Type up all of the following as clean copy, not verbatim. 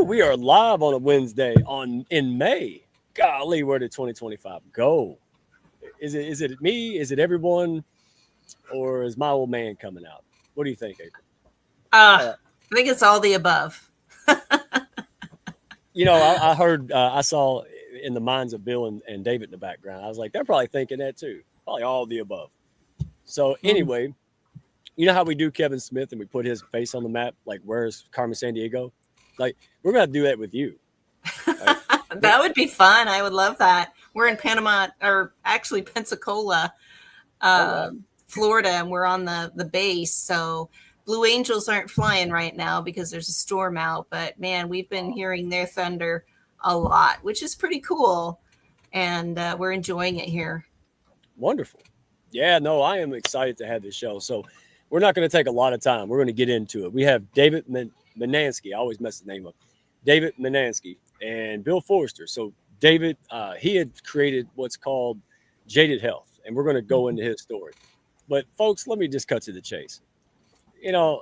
we are live on a Wednesday in May. Golly, where did 2025 go? Is it me? Is it everyone? Or is my old man coming out? What do you think, April? I think it's all the above. I heard, I saw in the minds of Bill and David in the background. I was like, they're probably thinking that too. Probably all the above. So anyway, you know how we do Kevin Smith and we put his face on the map? Like, where's Carmen Sandiego? Like, we're going to do that with you. Right? That would be fun. I would love that. We're in Panama, or actually Pensacola, wow. Florida, and we're on the base. So Blue Angels aren't flying right now because there's a storm out. But man, we've been hearing their thunder a lot, which is pretty cool. And we're enjoying it here. Wonderful. Yeah, no, I am excited to have this show. So we're not going to take a lot of time. We're going to get into it. We have David Manansky. I always mess the name up. David Manansky and Bill Forrester. So David, he had created what's called Jaded Health, and we're going to go into his story. But folks, let me just cut to the chase. The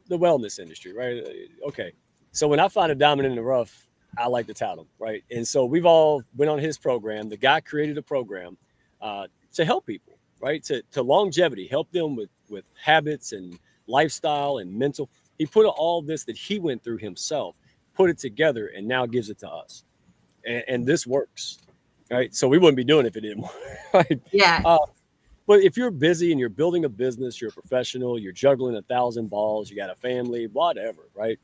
wellness industry, right? Okay. So when I find a diamond in the rough, I like to tout them, right? And so we've all went on his program. The guy created a program to help people, right? To longevity, help them with habits and lifestyle and mental. He put all this that he went through himself, put it together, and now gives it to us. And this works, right? So we wouldn't be doing it if it didn't work, right? Yeah. But if you're busy and you're building a business, you're a professional, you're juggling 1,000 balls, you got a family, whatever, right?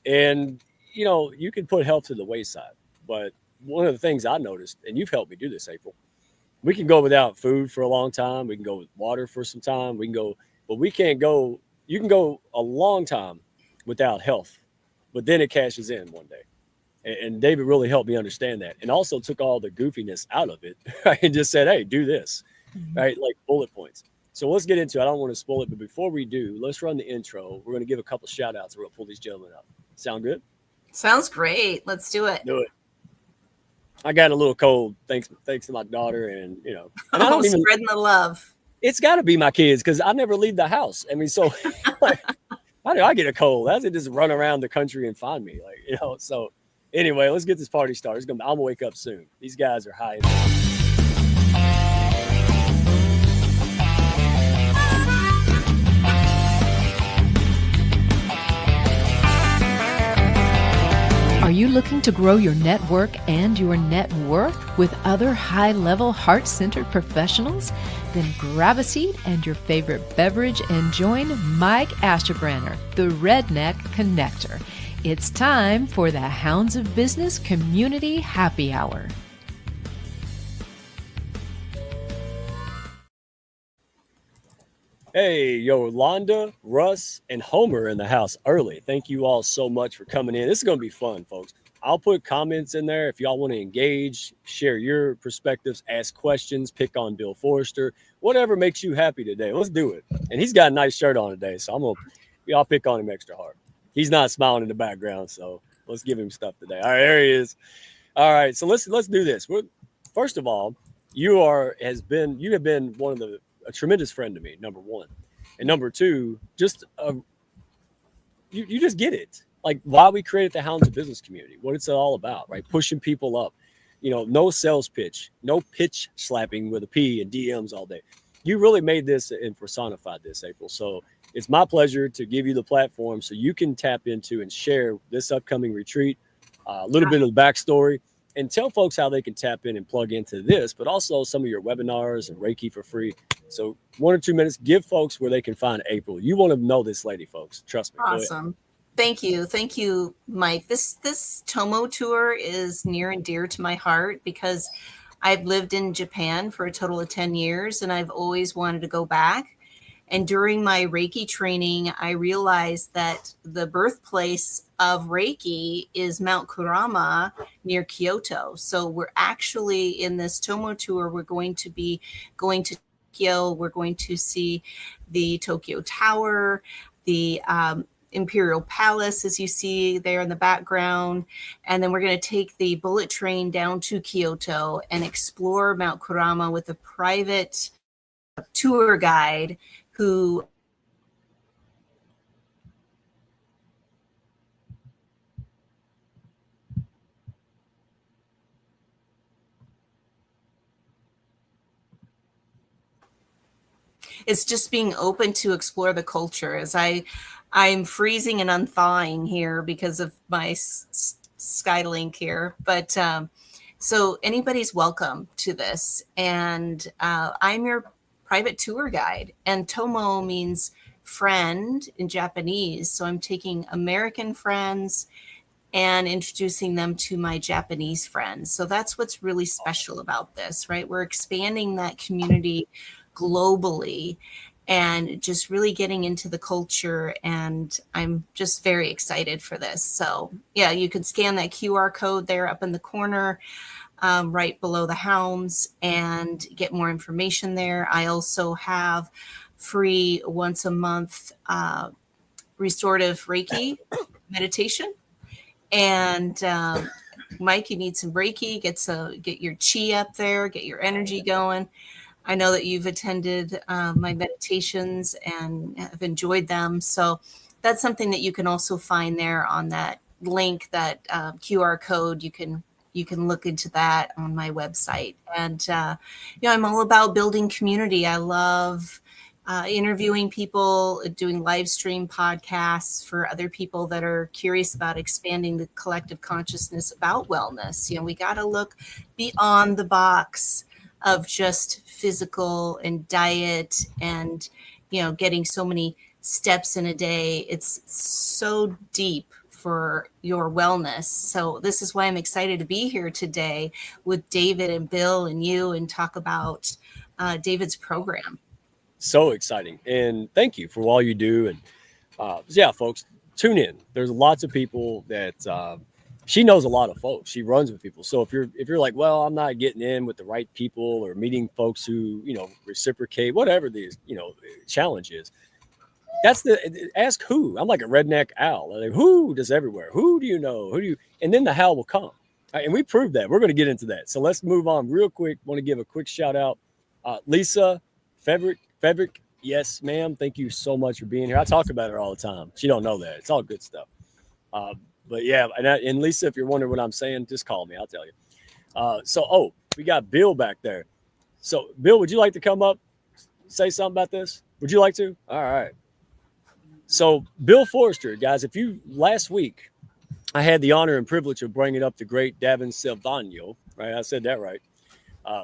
And, you can put health to the wayside. But one of the things I noticed, and you've helped me do this, April, we can go without food for a long time. We can go with water for some time. But we can't go, you can go a long time without health, but then it cashes in one day. And David really helped me understand that, and also took all the goofiness out of it, right? And just said, hey, do this, right? Like bullet points. So let's get into it. I don't want to spoil it, but before we do, let's run the intro. We're going to give a couple shout outs. We're going to pull these gentlemen up. Sound good? Sounds great. Let's do it. Do it. I got a little cold, thanks to my daughter, and and I don't even spreading the love. It's got to be my kids because I never leave the house. I mean, so like, how do I get a cold? How does it just run around the country and find me? So anyway, let's get this party started. I'm gonna wake up soon. These guys are high. Are you looking to grow your network and your net worth with other high-level, heart-centered professionals? Then grab a seat and your favorite beverage and join Mike Asherbranner, the Redneck Connector. It's time for the Hounds of Business Community Happy Hour. Hey, Yolanda, Russ, and Homer in the house early. Thank you all so much for coming in. This is going to be fun, folks. I'll put comments in there if y'all want to engage, share your perspectives, ask questions, pick on Bill Forrester, whatever makes you happy today. Let's do it. And he's got a nice shirt on today, so y'all pick on him extra hard. He's not smiling in the background, so let's give him stuff today. All right, there he is. All right, so let's do this. First of all, you have been one of a tremendous friend to me, number one. And number two, just you just get it. Like why we created the Hounds of Business Community, what it's all about, right? Pushing people up. No sales pitch, no pitch slapping with a P and DMs all day. You really made this and personified this, April. So it's my pleasure to give you the platform so you can tap into and share this upcoming retreat, a little bit of the backstory, and tell folks how they can tap in and plug into this, but also some of your webinars and Reiki for free. So 1 or 2 minutes, give folks where they can find April. You want to know this lady, folks. Trust me. Awesome. Thank you, Mike. This Tomo tour is near and dear to my heart because I've lived in Japan for a total of 10 years and I've always wanted to go back. And during my Reiki training, I realized that the birthplace of Reiki is Mount Kurama near Kyoto. So we're actually in this Tomo tour, we're going to be going to Tokyo. We're going to see the Tokyo Tower, the Imperial Palace, as you see there in the background. And then we're going to take the bullet train down to Kyoto and explore Mount Kurama with a private tour guide who it's just being open to explore the culture. As I'm freezing and unthawing here because of my Skylink here, but so anybody's welcome to this. And I'm your private tour guide, and Tomo means friend in Japanese. So I'm taking American friends and introducing them to my Japanese friends. So that's what's really special about this, right? We're expanding that community globally and just really getting into the culture. And I'm just very excited for this. So yeah, you can scan that QR code there up in the corner, right below the hounds, and get more information there. I also have free once a month restorative Reiki meditation. And Mike, you need some Reiki, get your chi up there, get your energy going. I know that you've attended my meditations and have enjoyed them. So that's something that you can also find there on that link, that QR code. You can look into that on my website. And I'm all about building community. I love interviewing people, doing live stream podcasts for other people that are curious about expanding the collective consciousness about wellness. We got to look beyond the box of just physical and diet and, getting so many steps in a day. It's so deep for your wellness. So this is why I'm excited to be here today with David and Bill and you, and talk about David's program. So exciting. And thank you for all you do. And yeah, folks, tune in. There's lots of people that she knows a lot of folks. She runs with people. So if you're like, well, I'm not getting in with the right people or meeting folks who, reciprocate, whatever the, challenge is, ask who. I'm like a redneck owl. Like, who does everywhere? Who do you know? And then the how will come. And we proved that. We're going to get into that. So let's move on real quick. Want to give a quick shout out. Lisa Frederick, yes, ma'am. Thank you so much for being here. I talk about her all the time. She don't know that. It's all good stuff. But yeah, and Lisa, if you're wondering what I'm saying, just call me. I'll tell you. We got Bill back there. So Bill, would you like to come up, say something about this? Would you like to? All right. So Bill Forrester, guys, last week, I had the honor and privilege of bringing up the great Davin Silvano, right? I said that right.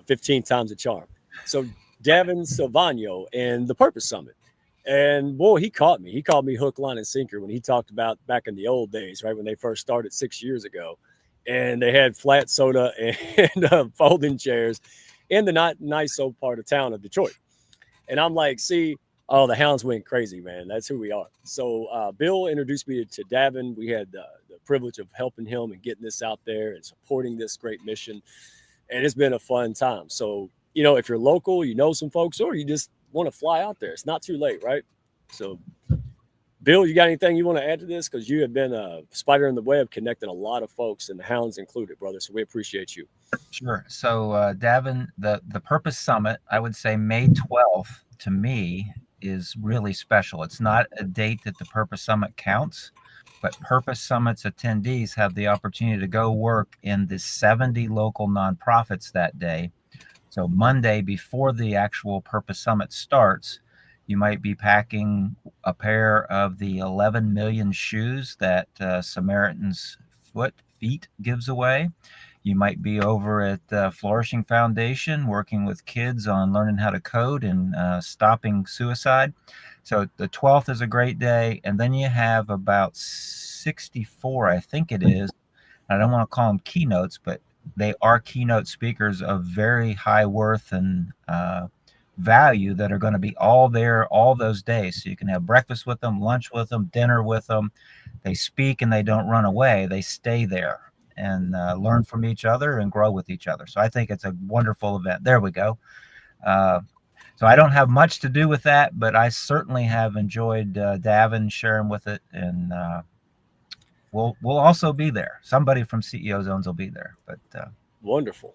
15 times the charm. So Davin Silvano and the Purpose Summit. And boy, he caught me. He called me hook, line, and sinker when he talked about back in the old days, right? When they first started 6 years ago. And they had flat soda and folding chairs in the not nice old part of town of Detroit. And I'm like, see, the hounds went crazy, man. That's who we are. So Bill introduced me to Davin. We had the privilege of helping him and getting this out there and supporting this great mission. And it's been a fun time. So, if you're local, some folks, or you just want to fly out there, it's not too late, right? So, Bill, you got anything you want to add to this? Because you have been a spider in the web, connecting a lot of folks, and the hounds included, brother. So we appreciate you. Sure. So, Davin, the Purpose Summit, I would say May 12th to me is really special. It's not a date that the Purpose Summit counts, but Purpose Summit's attendees have the opportunity to go work in the 70 local nonprofits that day. So Monday, before the actual Purpose Summit starts, you might be packing a pair of the 11 million shoes that Samaritan's Feet gives away. You might be over at Flourishing Foundation working with kids on learning how to code and stopping suicide. So the 12th is a great day. And then you have about 64, I think it is. I don't want to call them keynotes, but they are keynote speakers of very high worth and value that are going to be all there all those days. So you can have breakfast with them, lunch with them, dinner with them. They speak and they don't run away. They stay there and learn from each other and grow with each other. So I think it's a wonderful event. There we go. So I don't have much to do with that, but I certainly have enjoyed Davin sharing with it, and we'll also be there. Somebody from CEO Zones will be there. But wonderful.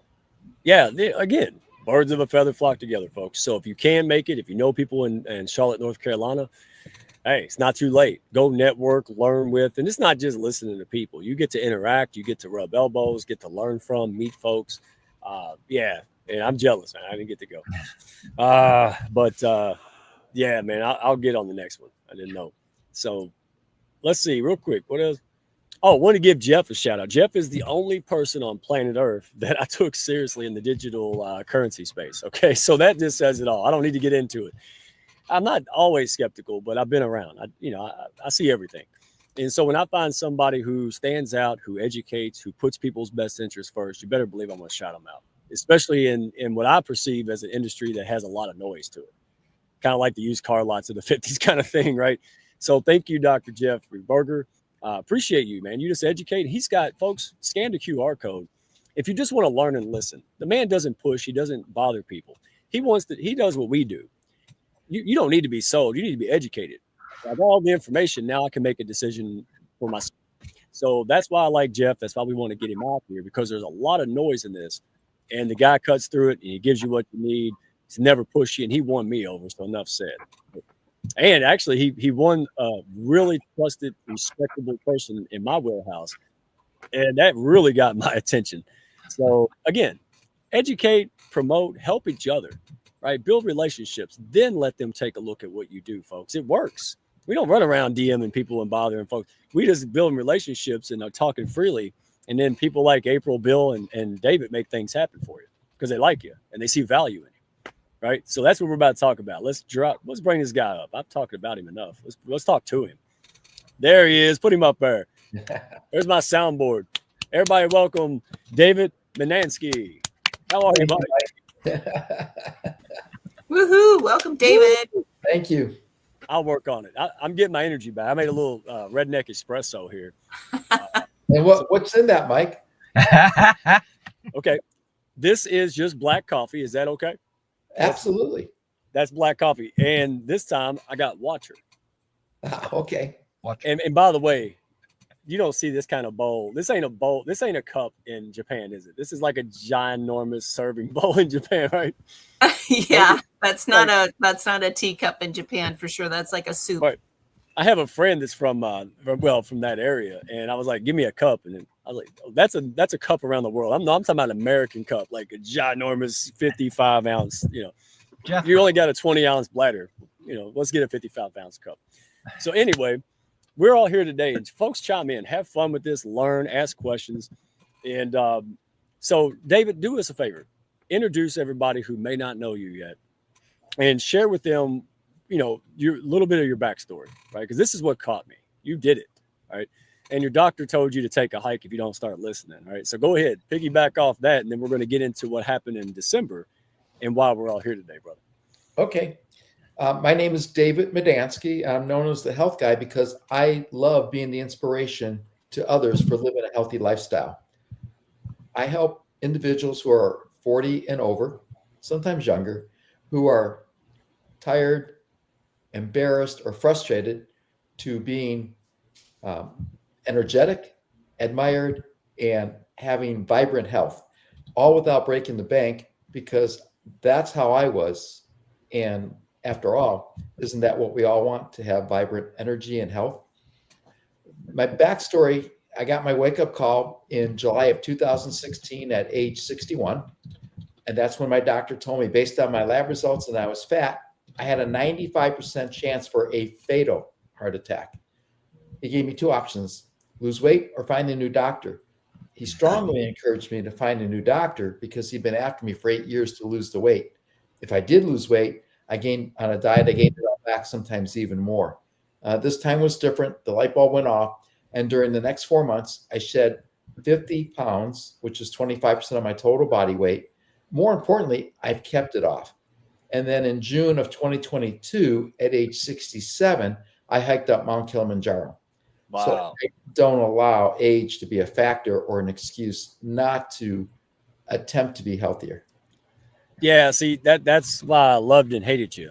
Yeah, again, birds of a feather flock together, folks. So if you can make it, if you know people in Charlotte, North Carolina, hey, it's not too late. Go network, learn with, and it's not just listening to people. You get to interact, you get to rub elbows, get to learn from, meet folks. Yeah, and I'm jealous, man. I didn't get to go. But Yeah, man, I'll get on the next one. I didn't know. So let's see real quick. What else? Oh, I want to give Jeff a shout out. Jeff is the only person on planet Earth that I took seriously in the digital currency space. Okay, so that just says it all. I don't need to get into it. I'm not always skeptical, but I've been around. I see everything. And so when I find somebody who stands out, who educates, who puts people's best interests first, you better believe I'm going to shout them out, especially in what I perceive as an industry that has a lot of noise to it. Kind of like the used car lots of the 50s kind of thing, right? So thank you, Dr. Jeffrey Berger. Appreciate you, man. You just educate. He's got folks scan the QR code. If you just want to learn and listen, the man doesn't push. He doesn't bother people. He does what we do. You don't need to be sold. You need to be educated. I have all the information. Now I can make a decision for myself. So that's why I like Jeff. That's why we want to get him out here, because there's a lot of noise in this. And the guy cuts through it and he gives you what you need. He's never pushy, and he won me over. So enough said. And actually, he won a really trusted, respectable person in my wheelhouse. And that really got my attention. So again, educate, promote, help each other, right? Build relationships, then let them take a look at what you do, folks. It works. We don't run around DMing people and bothering folks. We just build relationships and are talking freely. And then people like April, Bill, and David make things happen for you because they like you and they see value in you. Right. So that's what we're about to talk about. Let's bring this guy up. I've talked about him enough. Let's talk to him. There he is. Put him up there. There's my soundboard. Everybody welcome David Menansky. How are you, buddy? Woohoo! Welcome, David. Thank you. I'll work on it. I'm getting my energy back. I made a little redneck espresso here. And what's in that, Mike? Okay. This is just black coffee. Is that okay? Absolutely. That's black coffee. And this time I got Watcher. Okay. And by the way, you don't see this kind of bowl. This ain't a bowl. This ain't a cup in Japan, is it? This is like a ginormous serving bowl in Japan, right? Yeah, that's not a teacup in Japan for sure. That's like a soup. Right. I have a friend that's from that area, and I was like, "Give me a cup," and then I was like, oh, "That's a cup around the world." I'm talking about an American cup, like a ginormous 55-ounce. Jeff, You only got a 20-ounce bladder. Let's get a 55-ounce cup. So anyway, we're all here today, and folks, chime in, have fun with this, learn, ask questions, and so David, do us a favor, introduce everybody who may not know you yet, and share with them your little bit of your backstory, right? Because this is what caught me. You did it, right? And your doctor told you to take a hike if you don't start listening, right? So go ahead, piggyback off that, and then we're going to get into what happened in December and why we're all here today, brother. Okay. My name is David Medansky. I'm known as the health guy because I love being the inspiration to others for living a healthy lifestyle. I help individuals who are 40 and over, sometimes younger, who are tired, embarrassed, or frustrated to being energetic, admired, and having vibrant health, all without breaking the bank, because that's how I was. And after all, isn't that what we all want, to have vibrant energy and health? My backstory, I got my wake-up call in July of 2016 at age 61. And that's when my doctor told me, based on my lab results and I was fat, I had a 95% chance for a fatal heart attack. He gave me two options: lose weight or find a new doctor. He strongly encouraged me to find a new doctor because he'd been after me for 8 years to lose the weight. If I did lose weight, I gained on a diet, I gained it all back, sometimes even more. This time was different. The light bulb went off. And during the next 4 months, I shed 50 pounds, which is 25% of my total body weight. More importantly, I've kept it off. And then in June of 2022, at age 67, I hiked up Mount Kilimanjaro. Wow. So I don't allow age to be a factor or an excuse not to attempt to be healthier. Yeah, see, that's why I loved and hated you,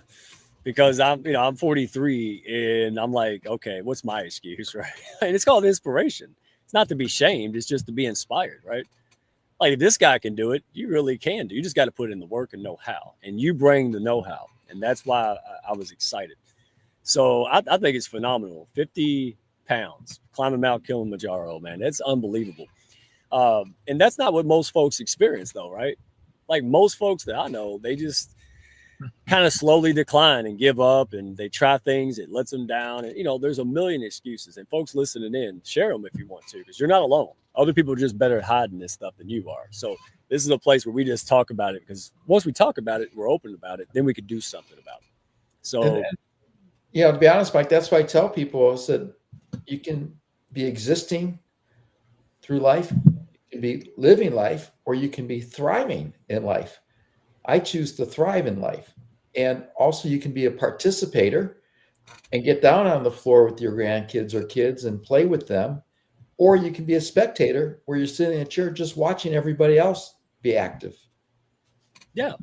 because I'm 43 and I'm like, okay, what's my excuse, right? And it's called inspiration. It's not to be shamed. It's just to be inspired, right? Like, if this guy can do it, you really can do. You just got to put in the work and know how, and you bring the know-how, and that's why I was excited. So I think it's phenomenal. 50 pounds climbing Mount Kilimanjaro, man, that's unbelievable. And that's not what most folks experience, though, right? Like, most folks that I know, they just kind of slowly decline and give up, and they try things, it lets them down. And, there's a million excuses. And folks listening in, share them if you want to, because you're not alone. Other people are just better at hiding this stuff than you are. So this is a place where we just talk about it, because once we talk about it, we're open about it, then we could do something about it. So, to be honest, Mike, that's why I tell people, I said, you can be existing through life, you can be living life, or you can be thriving in life. I choose to thrive in life. And also you can be a participator and get down on the floor with your grandkids or kids and play with them. Or you can be a spectator where you're sitting in a chair just watching everybody else be active. Yeah.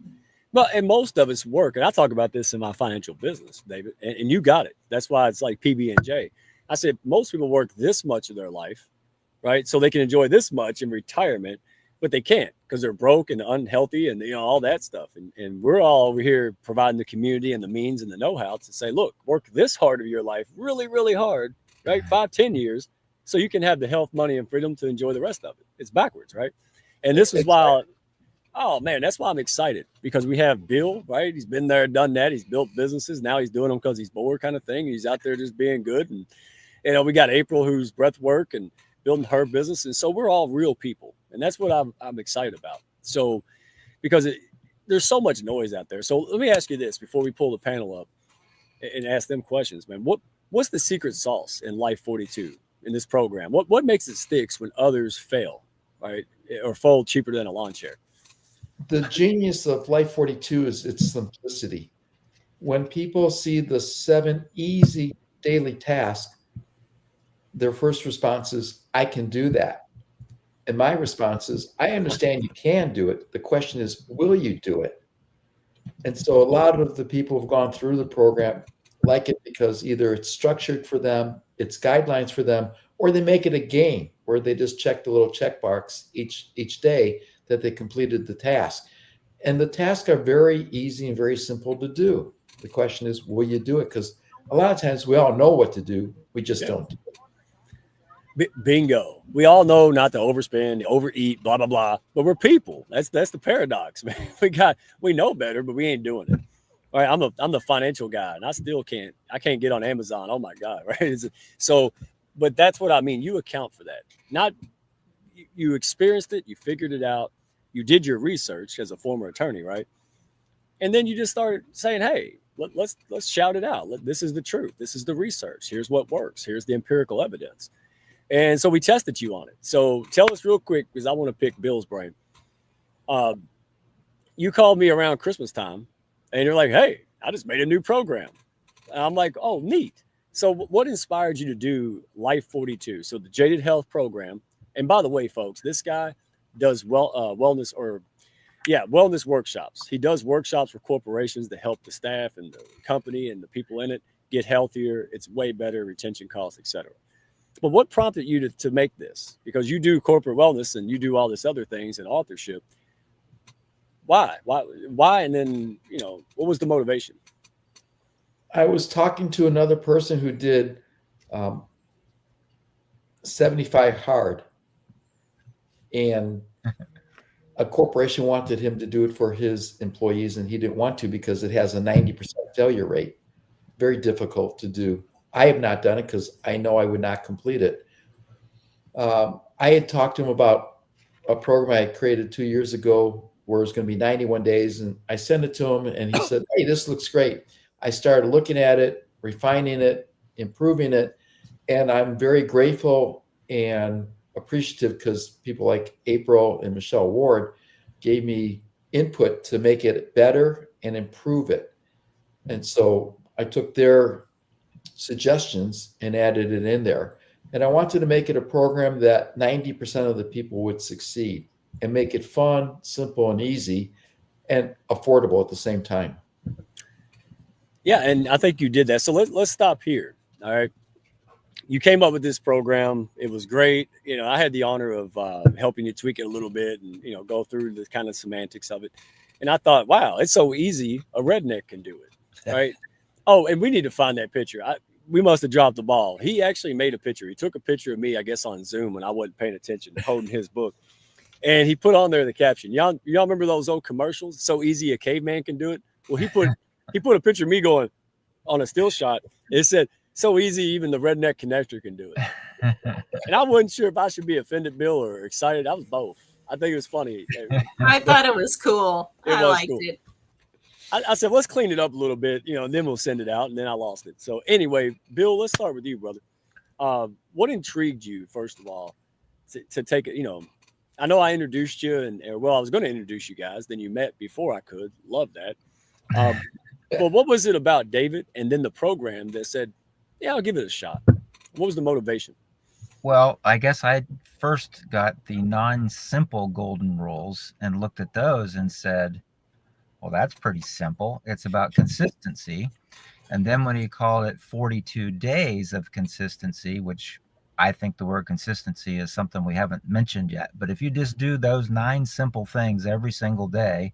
Well, and most of it's work. And I talk about this in my financial business, David, and you got it. That's why it's like PB&J. I said, most people work this much of their life, right? So they can enjoy this much in retirement, but they can't because they're broke and unhealthy and all that stuff. And we're all over here providing the community and the means and the know-how to say, look, work this hard of your life really, really hard, right? 5-10 years, so you can have the health, money, and freedom to enjoy the rest of it. It's backwards, right? And this is why, oh man, that's why I'm excited, because we have Bill, right? He's been there, done that. He's built businesses. Now he's doing them because he's bored, kind of thing. He's out there just being good. And we got April, who's breath work and building her business. And so we're all real people. And that's what I'm excited about. So, because there's so much noise out there. So let me ask you this before we pull the panel up and ask them questions, man. What's the secret sauce in Life 42 in this program? What makes it sticks when others fail, right? Or fold cheaper than a lawn chair? The genius of Life 42 is its simplicity. When people see the 7 easy daily tasks, their first response is, I can do that. And my response is, I understand you can do it. The question is, will you do it? And so a lot of the people who've gone through the program like it because either it's structured for them, it's guidelines for them, or they make it a game where they just check the little check box each day that they completed the task. And the tasks are very easy and very simple to do. The question is, will you do it? Because a lot of times we all know what to do. We just don't do it. Bingo. We all know not to overspend, overeat, blah, blah, blah. But we're people. That's the paradox, man. We know better, but we ain't doing it. All right. I'm the financial guy, and I still can't get on Amazon. Oh my God. Right. So, but that's what I mean. You account for that. Not you experienced it, you figured it out, you did your research as a former attorney, right? And then you just started saying, hey, let's shout it out. This is the truth. This is the research. Here's what works. Here's the empirical evidence. And so we tested you on it. So tell us real quick, because I want to pick Bill's brain. You called me around Christmas time and you're like, hey, I just made a new program. And I'm like, oh, neat. So what inspired you to do Life 42? So the Jaded Health program. And by the way, folks, this guy does wellness workshops. He does workshops for corporations to help the staff and the company and the people in it get healthier. It's way better, retention costs, etc. But what prompted you to make this? Because you do corporate wellness and you do all this other things and authorship. Why? And then, what was the motivation? I was talking to another person who did 75 hard, and a corporation wanted him to do it for his employees, and he didn't want to because it has a 90% failure rate. Very difficult to do. I have not done it because I know I would not complete it. I had talked to him about a program I created 2 years ago where it's going to be 91 days. And I sent it to him and he said, hey, this looks great. I started looking at it, refining it, improving it. And I'm very grateful and appreciative because people like April and Michelle Ward gave me input to make it better and improve it. And so I took their suggestions and added it in there. And I wanted to make it a program that 90% of the people would succeed and make it fun, simple, and easy and affordable at the same time. Yeah, and I think you did that. So let's stop here. All right. You came up with this program. It was great. I had the honor of helping you tweak it a little bit and, go through the kind of semantics of it. And I thought, wow, it's so easy. A redneck can do it. Right. Oh, and we need to find that picture. We must have dropped the ball. He actually made a picture. He took a picture of me, I guess, on Zoom when I wasn't paying attention, holding his book. And he put on there the caption. Y'all remember those old commercials? So easy a caveman can do it. Well, he put a picture of me going on a still shot. It said, "So easy, even the redneck connector can do it." And I wasn't sure if I should be offended, Bill, or excited. I was both. I think it was funny. I thought it was cool. I was liked cool. it. I said, let's clean it up a little bit, and then we'll send it out. And then I lost it. So anyway, Bill, let's start with you, brother. What intrigued you, first of all, to take it? I know I introduced you, and I was going to introduce you guys. Then you met before I could. Love that. But what was it about David and then the program that said, yeah, I'll give it a shot? What was the motivation? Well, I guess I first got the non-simple golden rules and looked at those and said, well, that's pretty simple. It's about consistency. And then when he called it 42 days of consistency, which I think the word consistency is something we haven't mentioned yet. But if you just do those 9 simple things every single day,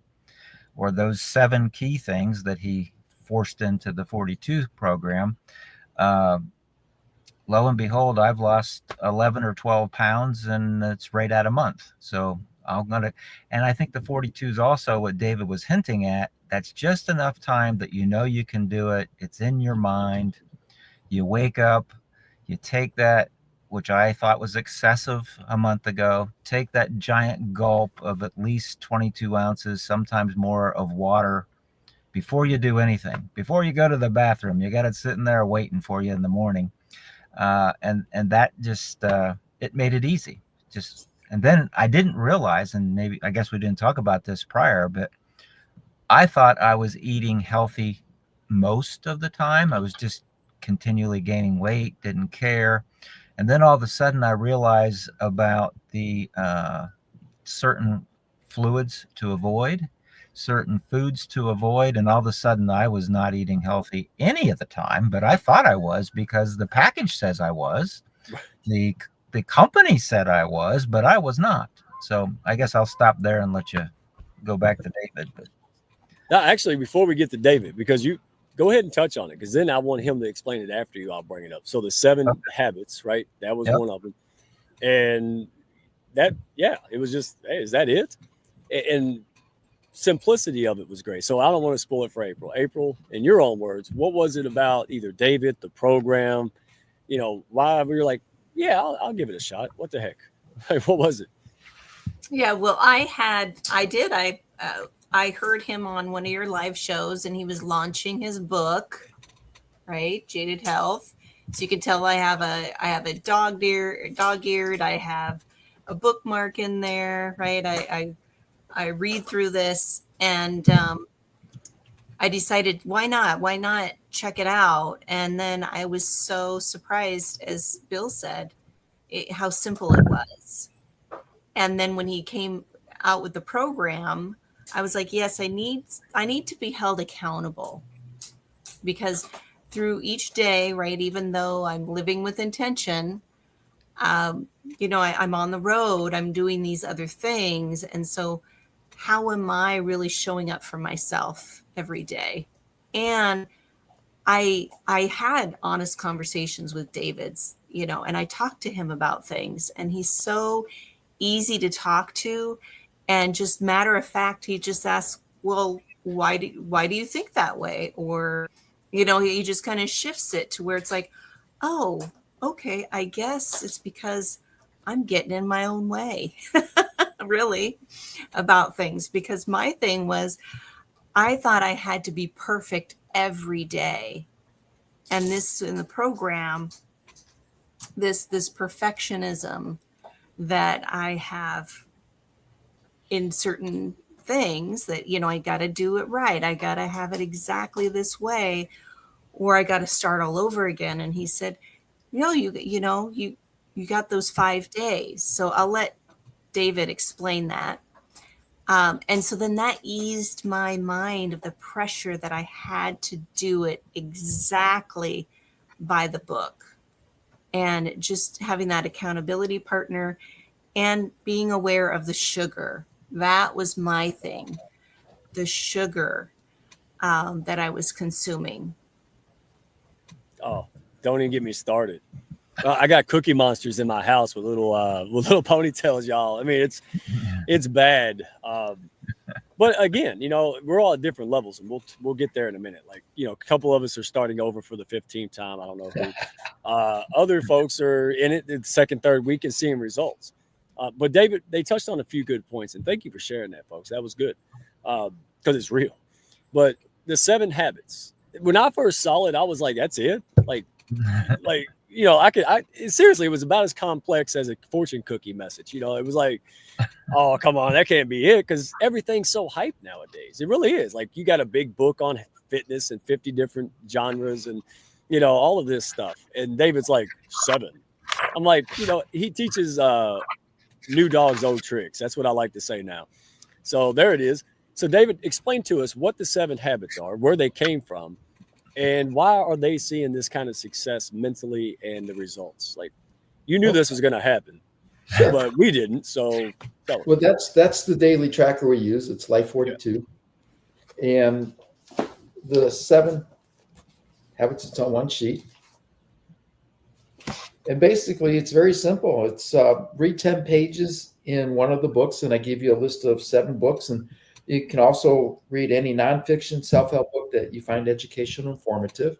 or those 7 key things that he forced into the 42 program, lo and behold, I've lost 11 or 12 pounds, and it's right at a month. So and I think the 42 is also what David was hinting at. That's just enough time that you can do it. It's in your mind. You wake up, you take that, which I thought was excessive a month ago, take that giant gulp of at least 22 ounces, sometimes more, of water before you do anything. Before you go to the bathroom, you got it sitting there waiting for you in the morning. And that just, it made it easy. And then I didn't realize, and maybe, I guess we didn't talk about this prior, but I thought I was eating healthy most of the time. I was just continually gaining weight, didn't care. And then all of a sudden I realized about the certain fluids to avoid, certain foods to avoid. And all of a sudden I was not eating healthy any of the time, but I thought I was because the package says I was. The company said I was, but I was not. So I guess I'll stop there and let you go back to David. But now, actually, before we get to David, because you go ahead and touch on it, because then I want him to explain it after you. I'll bring it up. So the 7 habits, right? That was one of them. And that, it was just, hey, is that it? And simplicity of it was great. So I don't want to spoil it for April. April, in your own words, what was it about either David, the program, why we were like, yeah, I'll give it a shot. What the heck? What was it? Yeah, well, I heard him on one of your live shows, and he was launching his book, right? Jaded Health. So you can tell I have a dog-eared. I have a bookmark in there, right? I read through this, and I decided, why not check it out? And then I was so surprised, as Bill said, how simple it was. And then when he came out with the program, I was like, yes, I need to be held accountable, because through each day, right, even though I'm living with intention, I'm on the road, I'm doing these other things. And so how am I really showing up for myself every day? And I had honest conversations with David's, and I talked to him about things, and he's so easy to talk to, and just matter of fact, he just asks, well, why do you think that way? Or, he just kind of shifts it to where it's like, oh, okay, I guess it's because I'm getting in my own way, really, about things. Because my thing was, I thought I had to be perfect every day. And this, in the program, this perfectionism that I have in certain things, that, I got to do it right. I got to have it exactly this way, or I got to start all over again. And he said, you got those 5 days. So I'll let David explain that. And so then that eased my mind of the pressure that I had to do it exactly by the book, and just having that accountability partner and being aware of the sugar. That was my thing, the sugar that I was consuming. Oh, don't even get me started. I got Cookie Monsters in my house with little ponytails, y'all. I mean, it's bad. But again, we're all at different levels, and we'll get there in a minute. Like, a couple of us are starting over for the 15th time. I don't know who. Other folks are in it the second, third week and seeing results. But David, they touched on a few good points, and thank you for sharing that, folks. That was good because it's real. But the 7 habits. When I first saw it, I was like, "That's it." Like seriously, it was about as complex as a fortune cookie message. It was like, oh, come on, that can't be it, because everything's so hyped nowadays. It really is. Like, you got a big book on fitness and 50 different genres and all of this stuff. And David's like, 7. I'm like, he teaches new dogs old tricks. That's what I like to say now. So there it is. So David, explain to us what the 7 habits are, where they came from, and why are they seeing this kind of success mentally and the results? Like, you knew this was going to happen, Sure. but we didn't. So tell us. Well, that's the daily tracker we use. It's Life 42. Yeah. And the 7 habits, it's on one sheet. And basically, it's very simple. It's read 10 pages in one of the books, and I give you a list of 7 books. And you can also read any nonfiction self-help book that you find educational, informative.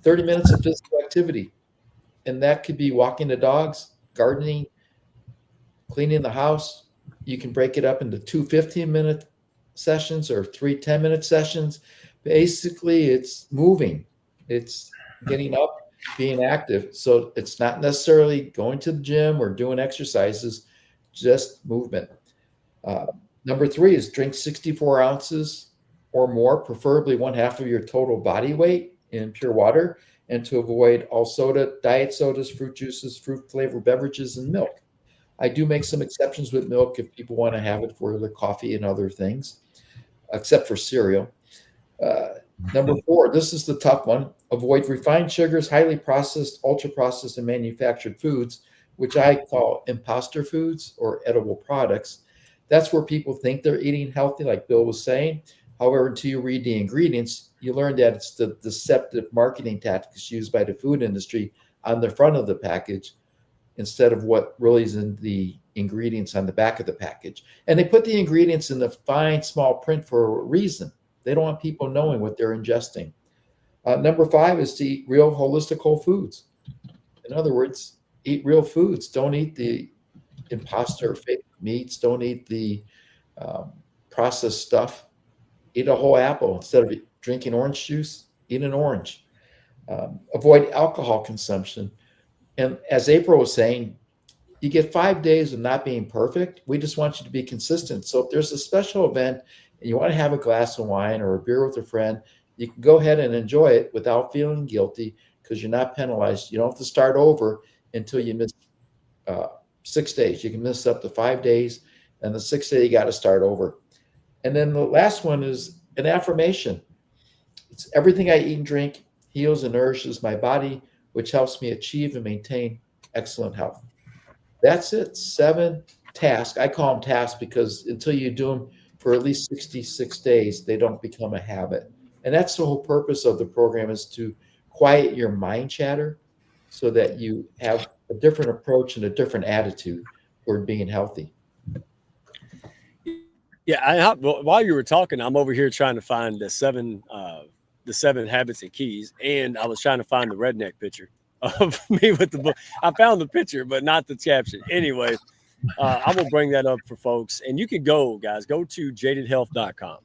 30 minutes of physical activity. And that could be walking the dogs, gardening, cleaning the house. You can break it up into 2 15-minute sessions or 3 10-minute sessions. Basically, it's moving. It's getting up, being active. So it's not necessarily going to the gym or doing exercises, just movement. Number 3 is drink 64 ounces or more, preferably 1/2 of your total body weight in pure water, and to avoid all diet sodas, fruit juices, fruit flavored beverages, and milk. I do make some exceptions with milk if people want to have it for their coffee and other things, except for cereal. Number 4, this is the tough one. Avoid refined sugars, highly processed, ultra processed, and manufactured foods, which I call imposter foods or edible products. That's where people think they're eating healthy, like Bill was saying. However, until you read the ingredients, you learn that it's the deceptive marketing tactics used by the food industry on the front of the package instead of what really is in the ingredients on the back of the package. And they put the ingredients in the fine, small print for a reason. They don't want people knowing what they're ingesting. Number 5 is to eat real holistic whole foods. In other words, eat real foods. Don't eat the imposter fake meats. Don't eat the processed stuff. Eat a whole apple. Instead of drinking orange juice, eat an orange. Avoid alcohol consumption. And as April was saying, you get 5 days of not being perfect. We just want you to be consistent. So if there's a special event and you want to have a glass of wine or a beer with a friend, you can go ahead and enjoy it without feeling guilty because you're not penalized. You don't have to start over until you miss 6 days. You can miss up to 5 days, and the 6th day you got to start over. And then the last one is an affirmation. It's everything I eat and drink heals and nourishes my body, which helps me achieve and maintain excellent health. That's it. 7 tasks. I call them tasks because until you do them for at least 66 days, they don't become a habit. And that's the whole purpose of the program, is to quiet your mind chatter so that you have a different approach and a different attitude toward being healthy. Yeah, while you were talking, I'm over here trying to find the 7 habits and keys, and I was trying to find the redneck picture of me with the book. I found the picture, but not the caption. Anyway, I will bring that up for folks, and you can go, guys, go to jadedhealth.com.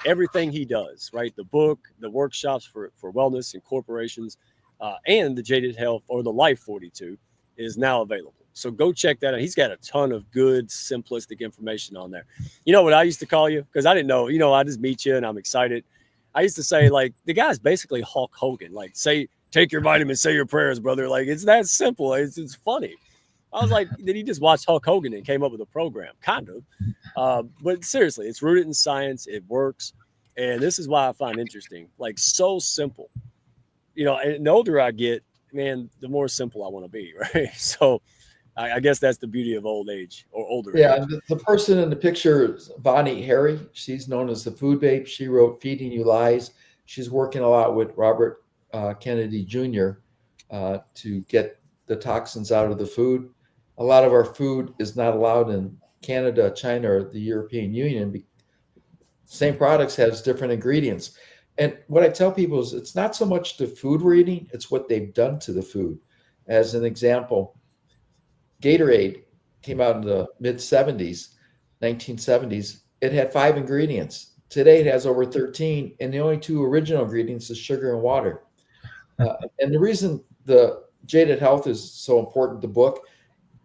Everything he does, right? The book, the workshops for wellness and corporations, and the Jaded Health or the Life 42 is now available. So go check that out. He's got a ton of good, simplistic information on there. You know what I used to call you? Because I didn't know, I just meet you and I'm excited. I used to say, like, the guy's basically Hulk Hogan. Like, say, take your vitamins, say your prayers, brother. Like, it's that simple. It's funny. I was like, did he just watch Hulk Hogan and came up with a program? Kind of. But seriously, it's rooted in science. It works. And this is why I find interesting. Like, so simple. And the older I get, man, the more simple I want to be, right? So I guess that's the beauty of old age or older Yeah, age. the person in the picture is Bonnie Harry. She's known as the Food Babe. She wrote Feeding You Lies. She's working a lot with Robert Kennedy Jr. To get the toxins out of the food. A lot of our food is not allowed in Canada, China, or the European Union. Same products has different ingredients. And what I tell people is it's not so much the food we're eating, it's what they've done to the food. As an example, Gatorade came out in the mid 70s, 1970s. It had 5 ingredients. Today it has over 13, and the only 2 original ingredients is sugar and water. And the reason the Jaded Health is so important, the book,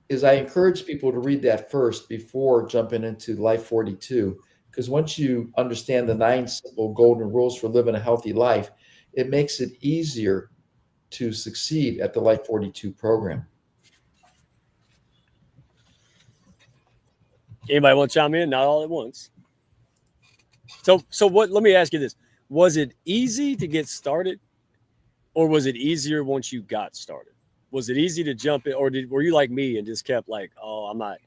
is I encourage people to read that first before jumping into Life 42. Because once you understand the 9 simple golden rules for living a healthy life, it makes it easier to succeed at the Life 42 program. Anybody want to chime in? Not all at once. So what? Let me ask you this: was it easy to get started, or was it easier once you got started? Was it easy to jump in, or were you like me and just kept like, oh, I'm not,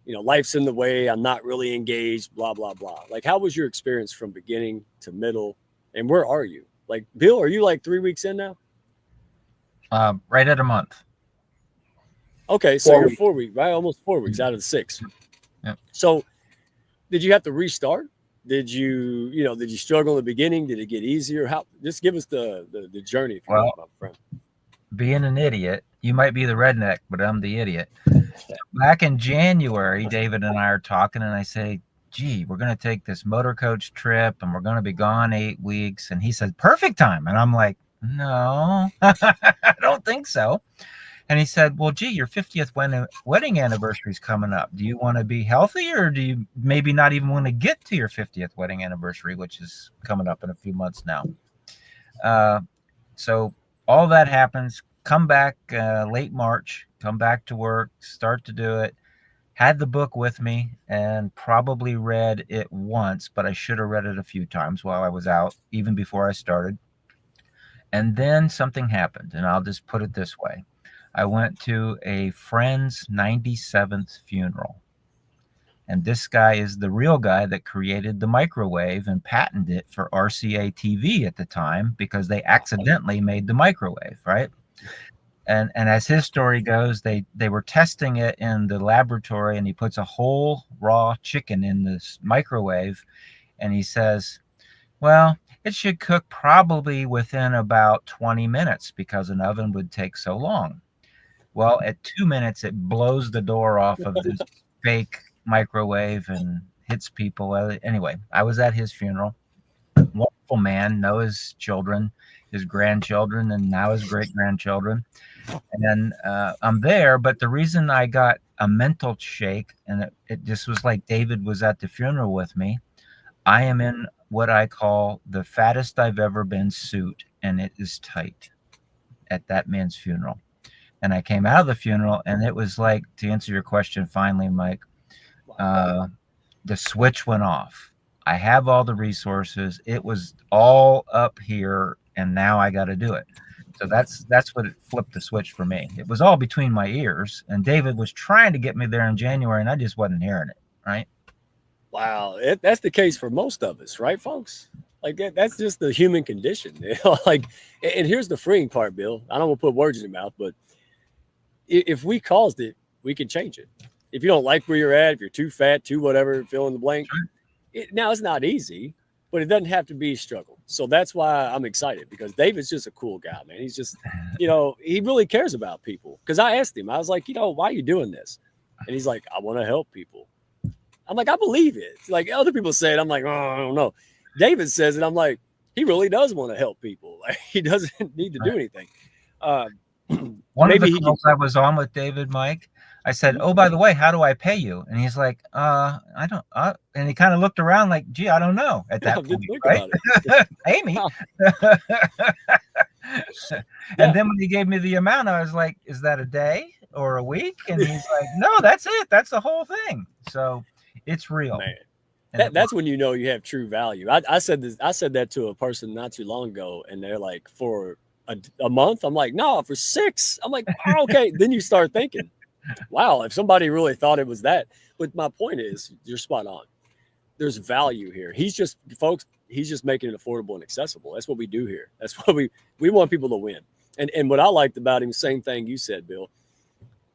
life's in the way, I'm not really engaged, blah blah blah? Like, how was your experience from beginning to middle, and where are you? Like, Bill, are you like 3 weeks in now? Right at a month. Okay, so you're 4 weeks, right? Almost 4 weeks out of the 6. Yeah. So, did you have to restart? Did you, did you struggle in the beginning? Did it get easier? How? Just give us the journey, if you want, my friend. Being an idiot, you might be the redneck, but I'm the idiot. Back in January, David and I are talking, and I say, gee, we're going to take this motor coach trip, and we're going to be gone 8 weeks. And he said, perfect time. And I'm like, no, I don't think so. And he said, well, gee, your 50th wedding anniversary is coming up. Do you want to be healthy, or do you maybe not even want to get to your 50th wedding anniversary, which is coming up in a few months now? So all that happens, come back late March, come back to work, start to do it. Had the book with me and probably read it once, but I should have read it a few times while I was out, even before I started. And then something happened, and I'll just put it this way. I went to a friend's 97th funeral. And this guy is the real guy that created the microwave and patented it for RCA TV at the time, because they accidentally made the microwave, right? And as his story goes, they were testing it in the laboratory, and he puts a whole raw chicken in this microwave, and he says, well, it should cook probably within about 20 minutes because an oven would take so long. Well, at 2 minutes, it blows the door off of this fake microwave and hits people. Anyway, I was at his funeral. Wonderful man, know his children, his grandchildren, and now his great-grandchildren. And I'm there, but the reason I got a mental shake, and it just was like David was at the funeral with me, I am in what I call the fattest I've ever been suit, and it is tight at that man's funeral. And I came out of the funeral, and it was like, to answer your question finally, Mike, the switch went off. I have all the resources. It was all up here, and now I got to do it. So that's what it flipped the switch for me. It was all between my ears, and David was trying to get me there in January, and I just wasn't hearing it, right? Wow, that's the case for most of us, right, folks? Like that's just the human condition. Like, and here's the freeing part, Bill. I don't want to put words in your mouth, but if we caused it, we can change it. If you don't like where you're at, if you're too fat, too whatever, fill in the blank. Now it's not easy, but it doesn't have to be a struggle. So that's why I'm excited, because David's just a cool guy, man. He's just, he really cares about people. Because I asked him, I was like, why are you doing this? And he's like, I want to help people. I'm like, I believe it. Like other people say it, I'm like, oh, I don't know. David says it, I'm like, he really does want to help people. Like, he doesn't need to do anything. One of the calls I was on with David, Mike, I said, oh, by the way, how do I pay you? And he's like, I don't, and he kind of looked around like, gee, I don't know at that point, right? Pay me. And then when he gave me the amount, I was like, is that a day or a week? And he's like, no, that's it. That's the whole thing. So it's real. Man. That's when you know you have true value. I said that to a person not too long ago, and they're like, for a month? I'm like, no, for 6. I'm like, oh, okay. Then you start thinking, wow, if somebody really thought it was that. But my point is, you're spot on. There's value here. He's just making it affordable and accessible. That's what we do here. That's what we want people to win. And what I liked about him, same thing you said, Bill.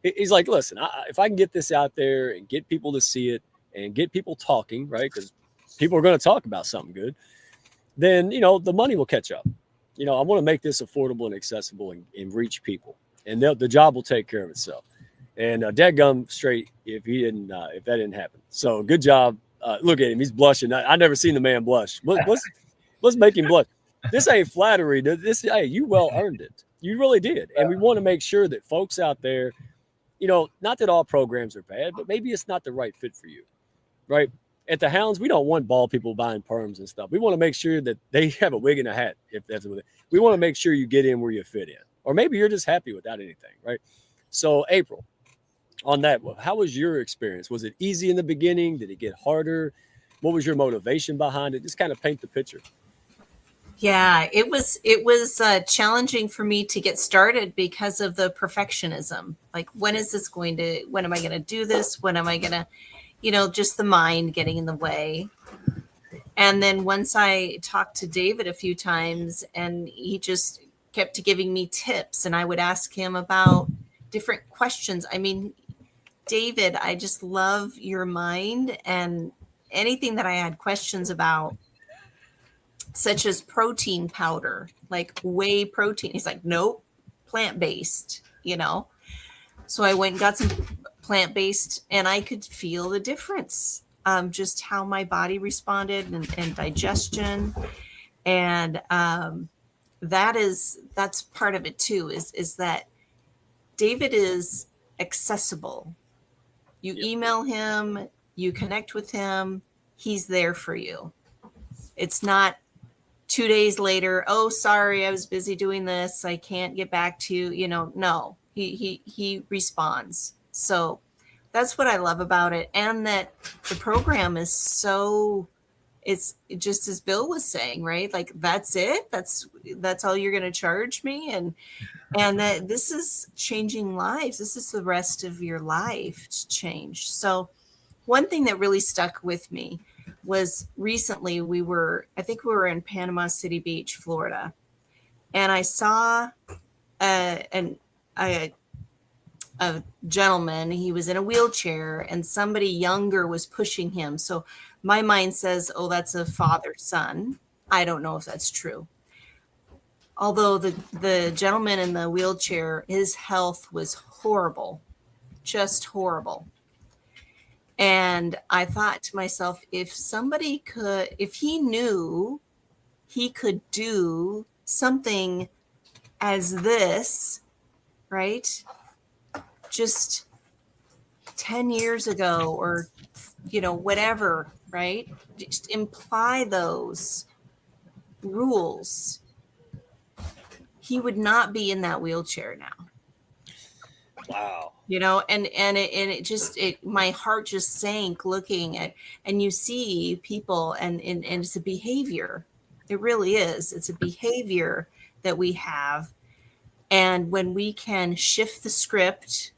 He's like, listen, if I can get this out there and get people to see it and get people talking, right? Because people are going to talk about something good, then, the money will catch up. I want to make this affordable and accessible and reach people, and the job will take care of itself. And dadgum straight if if that didn't happen. So good job. Look at him. He's blushing. I never seen the man blush. Let's make him blush. This ain't flattery. Hey, you well earned it. You really did. And we want to make sure that folks out there, not that all programs are bad, but maybe it's not the right fit for you, right? At the Hounds, we don't want bald people buying perms and stuff. We want to make sure that they have a wig and a hat. If that's what we want to make sure you get in where you fit in, or maybe you're just happy without anything, right? So, April, on that, how was your experience? Was it easy in the beginning? Did it get harder? What was your motivation behind it? Just kind of paint the picture. Yeah, it was challenging for me to get started because of the perfectionism. Like, when am I going to do this? When am I going to, just the mind getting in the way. And then once I talked to David a few times, and he just kept giving me tips, and I would ask him about different questions. I mean, David, I just love your mind, and anything that I had questions about, such as protein powder, like whey protein. He's like, nope, plant-based, So I went and got some plant-based, and I could feel the difference, just how my body responded and digestion. And that's part of it too, is that David is accessible. You email him, you connect with him, he's there for you. It's not 2 days later, oh, sorry, I was busy doing this, I can't get back to you. No, he responds. So that's what I love about it. And that the program is it's just as Bill was saying, right? Like, that's it. That's all you're going to charge me. And that this is changing lives. This is the rest of your life to change. So one thing that really stuck with me was recently I think we were in Panama City Beach, Florida. And I saw a gentleman. He was in a wheelchair, and somebody younger was pushing him. So my mind says, oh, that's a father-son. I don't know if that's true. Although the gentleman in the wheelchair, his health was horrible, just horrible. And I thought to myself, if he knew he could do something as this, right? Just 10 years ago, or, whatever, right? Just imply those rules, he would not be in that wheelchair now. Wow. My heart just sank looking at, and you see people, and it's a behavior. It really is. It's a behavior that we have. And when we can shift the script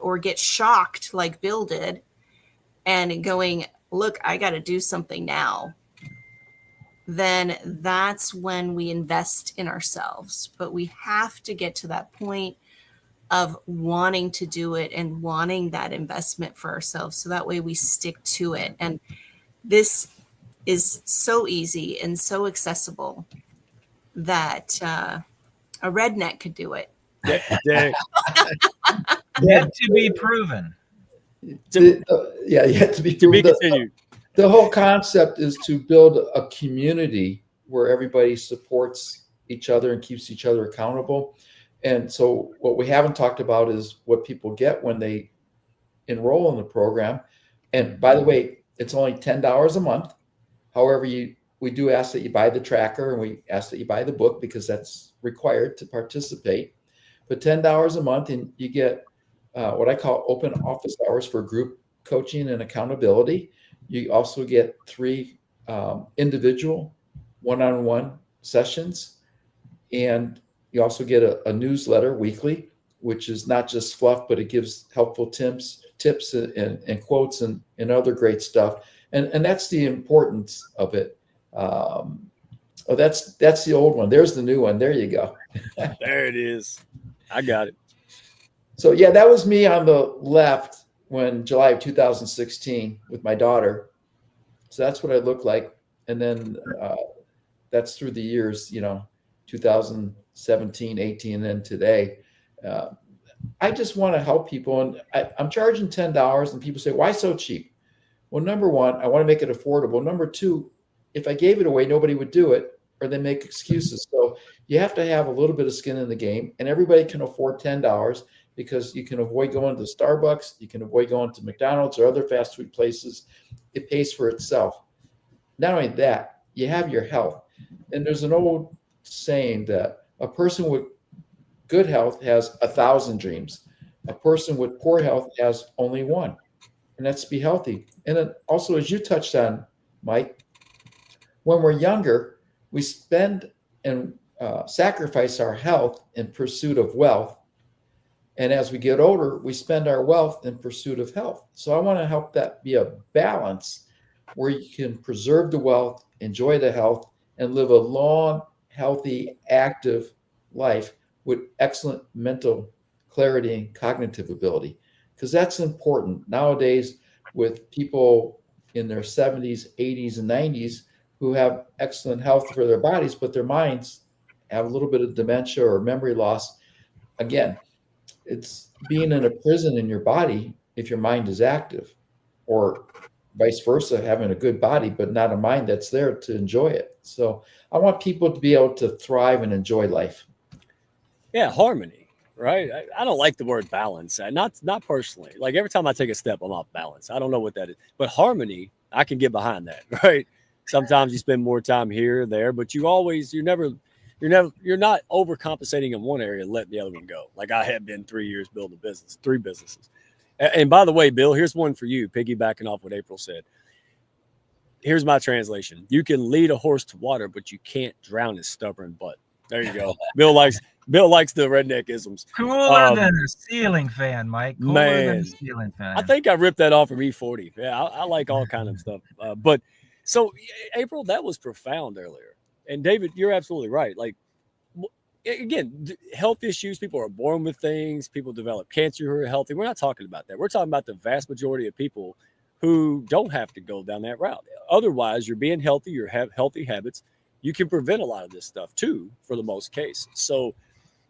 or get shocked like Bill did, and going, look, I got to do something now, then that's when we invest in ourselves. But we have to get to that point of wanting to do it and wanting that investment for ourselves, so that way we stick to it. And this is so easy and so accessible that a redneck could do it. Yet to be proven. Yet to be continued. The whole concept is to build a community where everybody supports each other and keeps each other accountable. And so what we haven't talked about is what people get when they enroll in the program. And by the way, it's only $10 a month. However, we do ask that you buy the tracker, and we ask that you buy the book, because that's required to participate. But $10 a month, and you get what I call open office hours for group coaching and accountability. You also get 3 individual one-on-one sessions, and you also get a newsletter weekly, which is not just fluff, but it gives helpful tips and quotes and other great stuff. And that's the importance of it. That's the old one. There's the new one. There you go. There it is. I got it. So yeah, that was me on the left when July of 2016 with my daughter. So that's what I look like. And then that's through the years, 2017, 18, and then today. Uh, I just want to help people. And I'm charging $10 and people say, why so cheap? Well, number one, I want to make it affordable. Number two, if I gave it away, nobody would do it or they make excuses. So you have to have a little bit of skin in the game, and everybody can afford $10 because you can avoid going to Starbucks, you can avoid going to McDonald's or other fast food places. It pays for itself. Not only that, you have your health. And there's an old saying that a person with good health has 1,000 dreams. A person with poor health has only one, and that's to be healthy. And then also, as you touched on, Mike, when we're younger, we spend and sacrifice our health in pursuit of wealth. And as we get older, we spend our wealth in pursuit of health. So I want to help that be a balance where you can preserve the wealth, enjoy the health, and live a long, healthy, active life with excellent mental clarity and cognitive ability. Because that's important nowadays with people in their 70s, 80s, and 90s who have excellent health for their bodies, but their minds have a little bit of dementia or memory loss. Again, it's being in a prison in your body if your mind is active, or vice versa, having a good body but not a mind that's there to enjoy it. So I want people to be able to thrive and enjoy life. Yeah, harmony, right? I don't like the word balance. Not personally. Like every time I take a step, I'm off balance. I don't know what that is, but harmony, I can get behind that, right? Sometimes you spend more time here or there, but you're not overcompensating in one area and letting the other one go. Like I have been 3 years building a business, 3 businesses. And by the way, Bill, here's one for you, piggybacking off what April said. Here's my translation. You can lead a horse to water, but you can't drown his stubborn butt. There you go. Bill likes the redneck isms. Cooler than a ceiling fan, Mike. Cooler than a ceiling fan. I think I ripped that off from E40. Yeah, I like all kind of stuff. But so April, that was profound earlier. And David, you're absolutely right. Like, again, health issues, people are born with things, people develop cancer who are healthy. We're not talking about that. We're talking about the vast majority of people who don't have to go down that route. Otherwise, you're being healthy, you have healthy habits. You can prevent a lot of this stuff too, for the most case. So,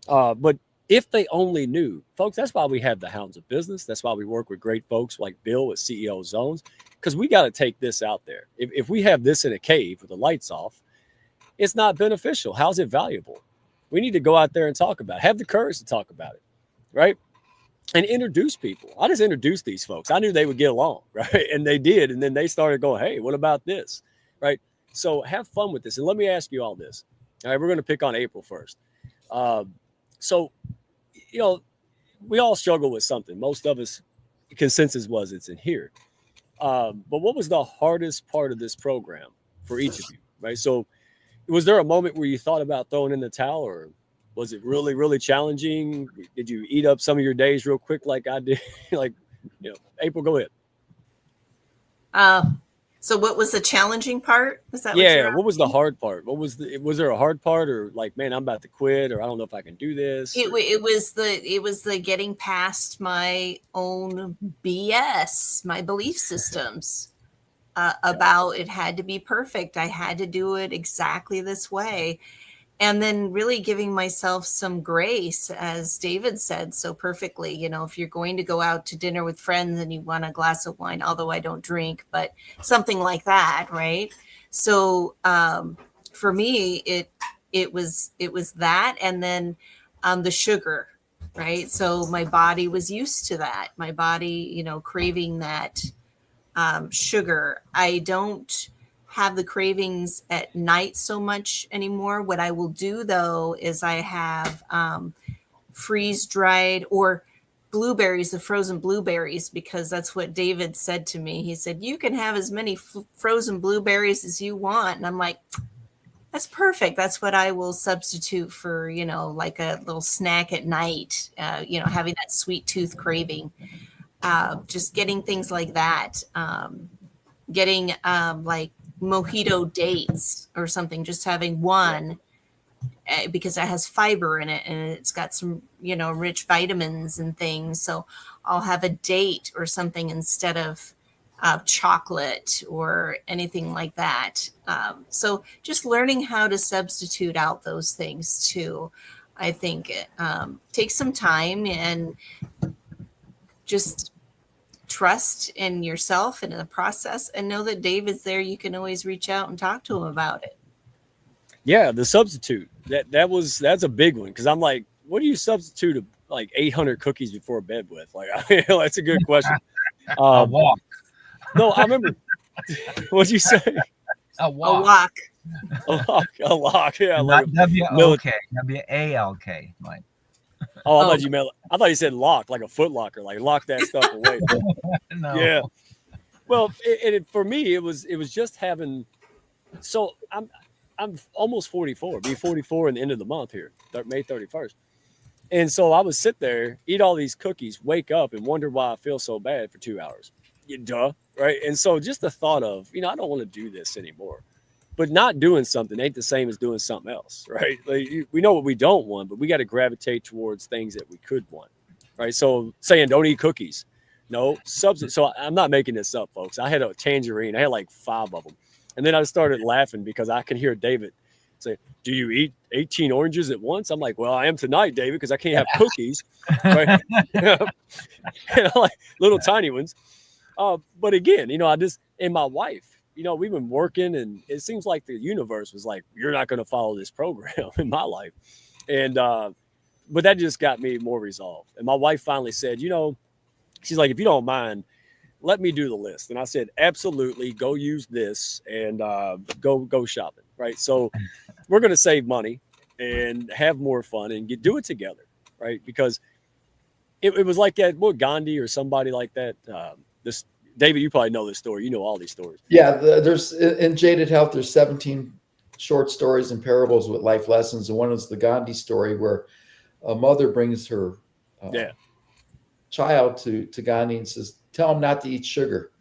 but if they only knew, folks, that's why we have the Hounds of Business. That's why we work with great folks like Bill at CEO Zones, because we got to take this out there. If we have this in a cave with the lights off, it's not beneficial. How's it valuable? We need to go out there and talk about it. Have the courage to talk about it, right? And introduce people. I just introduced these folks. I knew they would get along, right? And they did. And then they started going, hey, what about this, right? So have fun with this. And let me ask you all this. All right, we're going to pick on April first. So, we all struggle with something. Most of us, consensus was it's in here. But what was the hardest part of this program for each of you, right? So was there a moment where you thought about throwing in the towel, or was it really, really challenging? Did you eat up some of your days real quick like I did? April, go ahead. So what was the challenging part? Was that what was the hard part? Was there a hard part, or like, man, I'm about to quit, or I don't know if I can do this? It was the getting past my own BS, my belief systems about it had to be perfect. I had to do it exactly this way. And then really giving myself some grace, as David said so perfectly. If you're going to go out to dinner with friends and you want a glass of wine, although I don't drink, but something like that, right? So for me, it was that, and then the sugar, right? So my body was used to that. My body, craving that sugar. I don't have the cravings at night so much anymore. What I will do though is I have freeze dried or blueberries, the frozen blueberries, because that's what David said to me. He said, you can have as many frozen blueberries as you want. And I'm like, that's perfect. That's what I will substitute for, like a little snack at night, having that sweet tooth craving, just getting things like that, getting like mojito dates or something, just having one because it has fiber in it and it's got some, rich vitamins and things. So I'll have a date or something instead of chocolate or anything like that. So just learning how to substitute out those things too, I think takes some time, and just trust in yourself and in the process, and know that David's there. You can always reach out and talk to him about it. Yeah, the substitute. That's a big one, because I'm like, what do you substitute like 800 cookies before bed with? Like, that's a good question. A walk. No, I remember. What'd you say? A A walk. walk. A lock. Yeah, Not like W-O-K. W-A-L-K, Mike. oh, I thought you said lock, like a Foot Locker, like lock that stuff away. No. Yeah. Well, for me, it was just having. So I'm almost 44. Be 44 in the end of the month here, May 31st. And so I would sit there, eat all these cookies, wake up, and wonder why I feel so bad for 2 hours. Duh, right? And so just the thought of, I don't want to do this anymore. But not doing something ain't the same as doing something else, right? Like, we know what we don't want, but we got to gravitate towards things that we could want, right? So saying don't eat cookies, no substance. So I'm not making this up, folks. I had a tangerine. I had like 5 of them, and then I started laughing because I can hear David say, "Do you eat 18 oranges at once?" I'm like, "Well, I am tonight, David, because I can't have cookies, right?" Like little tiny ones. But again, and my wife. We've been working, and it seems like the universe was like, you're not going to follow this program in my life. And, but that just got me more resolved. And my wife finally said, she's like, if you don't mind, let me do the list. And I said, absolutely, go use this and go shopping. Right. So we're going to save money and have more fun and do it together. Right. Because it was like that, Gandhi or somebody like that. David, you probably know this story. You know all these stories. Yeah, there's in Jaded Health, there's 17 short stories and parables with life lessons. And one is the Gandhi story, where a mother brings her child to Gandhi and says, tell him not to eat sugar.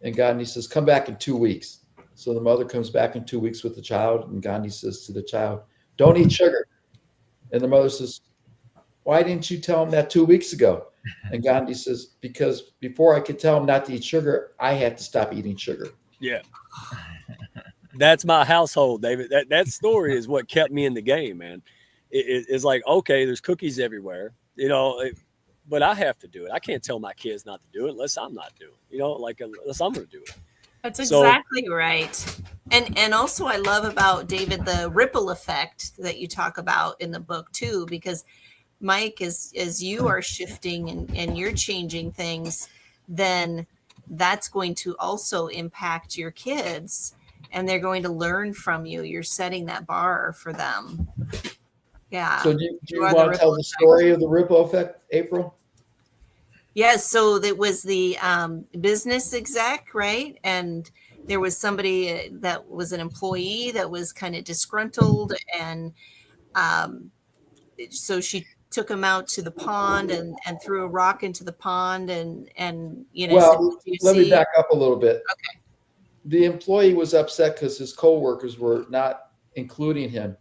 And Gandhi says, come back in 2 weeks. So the mother comes back in 2 weeks with the child, and Gandhi says to the child, don't eat sugar. And the mother says, why didn't you tell him that 2 weeks ago? And Gandhi says, because before I could tell him not to eat sugar, I had to stop eating sugar. Yeah. That's my household, David. That story is what kept me in the game, man. It's like, okay, there's cookies everywhere, but I have to do it. I can't tell my kids not to do it unless I'm not doing it, unless I'm going to do it. That's exactly right. And also I love about, David, the ripple effect that you talk about in the book too, because Mike, as you are shifting and you're changing things, then that's going to also impact your kids, and they're going to learn from you. You're setting that bar for them. Yeah. So do you want to tell the story of the ripple effect, April? Yes. So that was the business exec, right? And there was somebody that was an employee that was kind of disgruntled, and so she took him out to the pond and threw a rock into the pond and well, said, let me back up a little bit. Okay. The employee was upset because his coworkers were not including him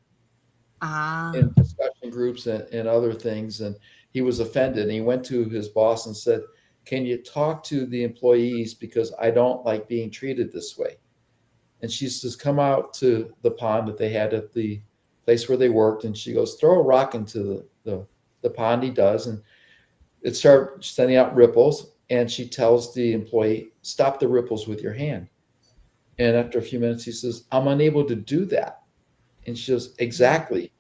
in discussion groups and other things, and he was offended. And he went to his boss and said, can you talk to the employees, because I don't like being treated this way? And she says, come out to the pond that they had at the place where they worked, and she goes, throw a rock into the pond. He does, and it started sending out ripples, and she tells the employee, stop the ripples with your hand. And after a few minutes, he says, I'm unable to do that. And she says, exactly.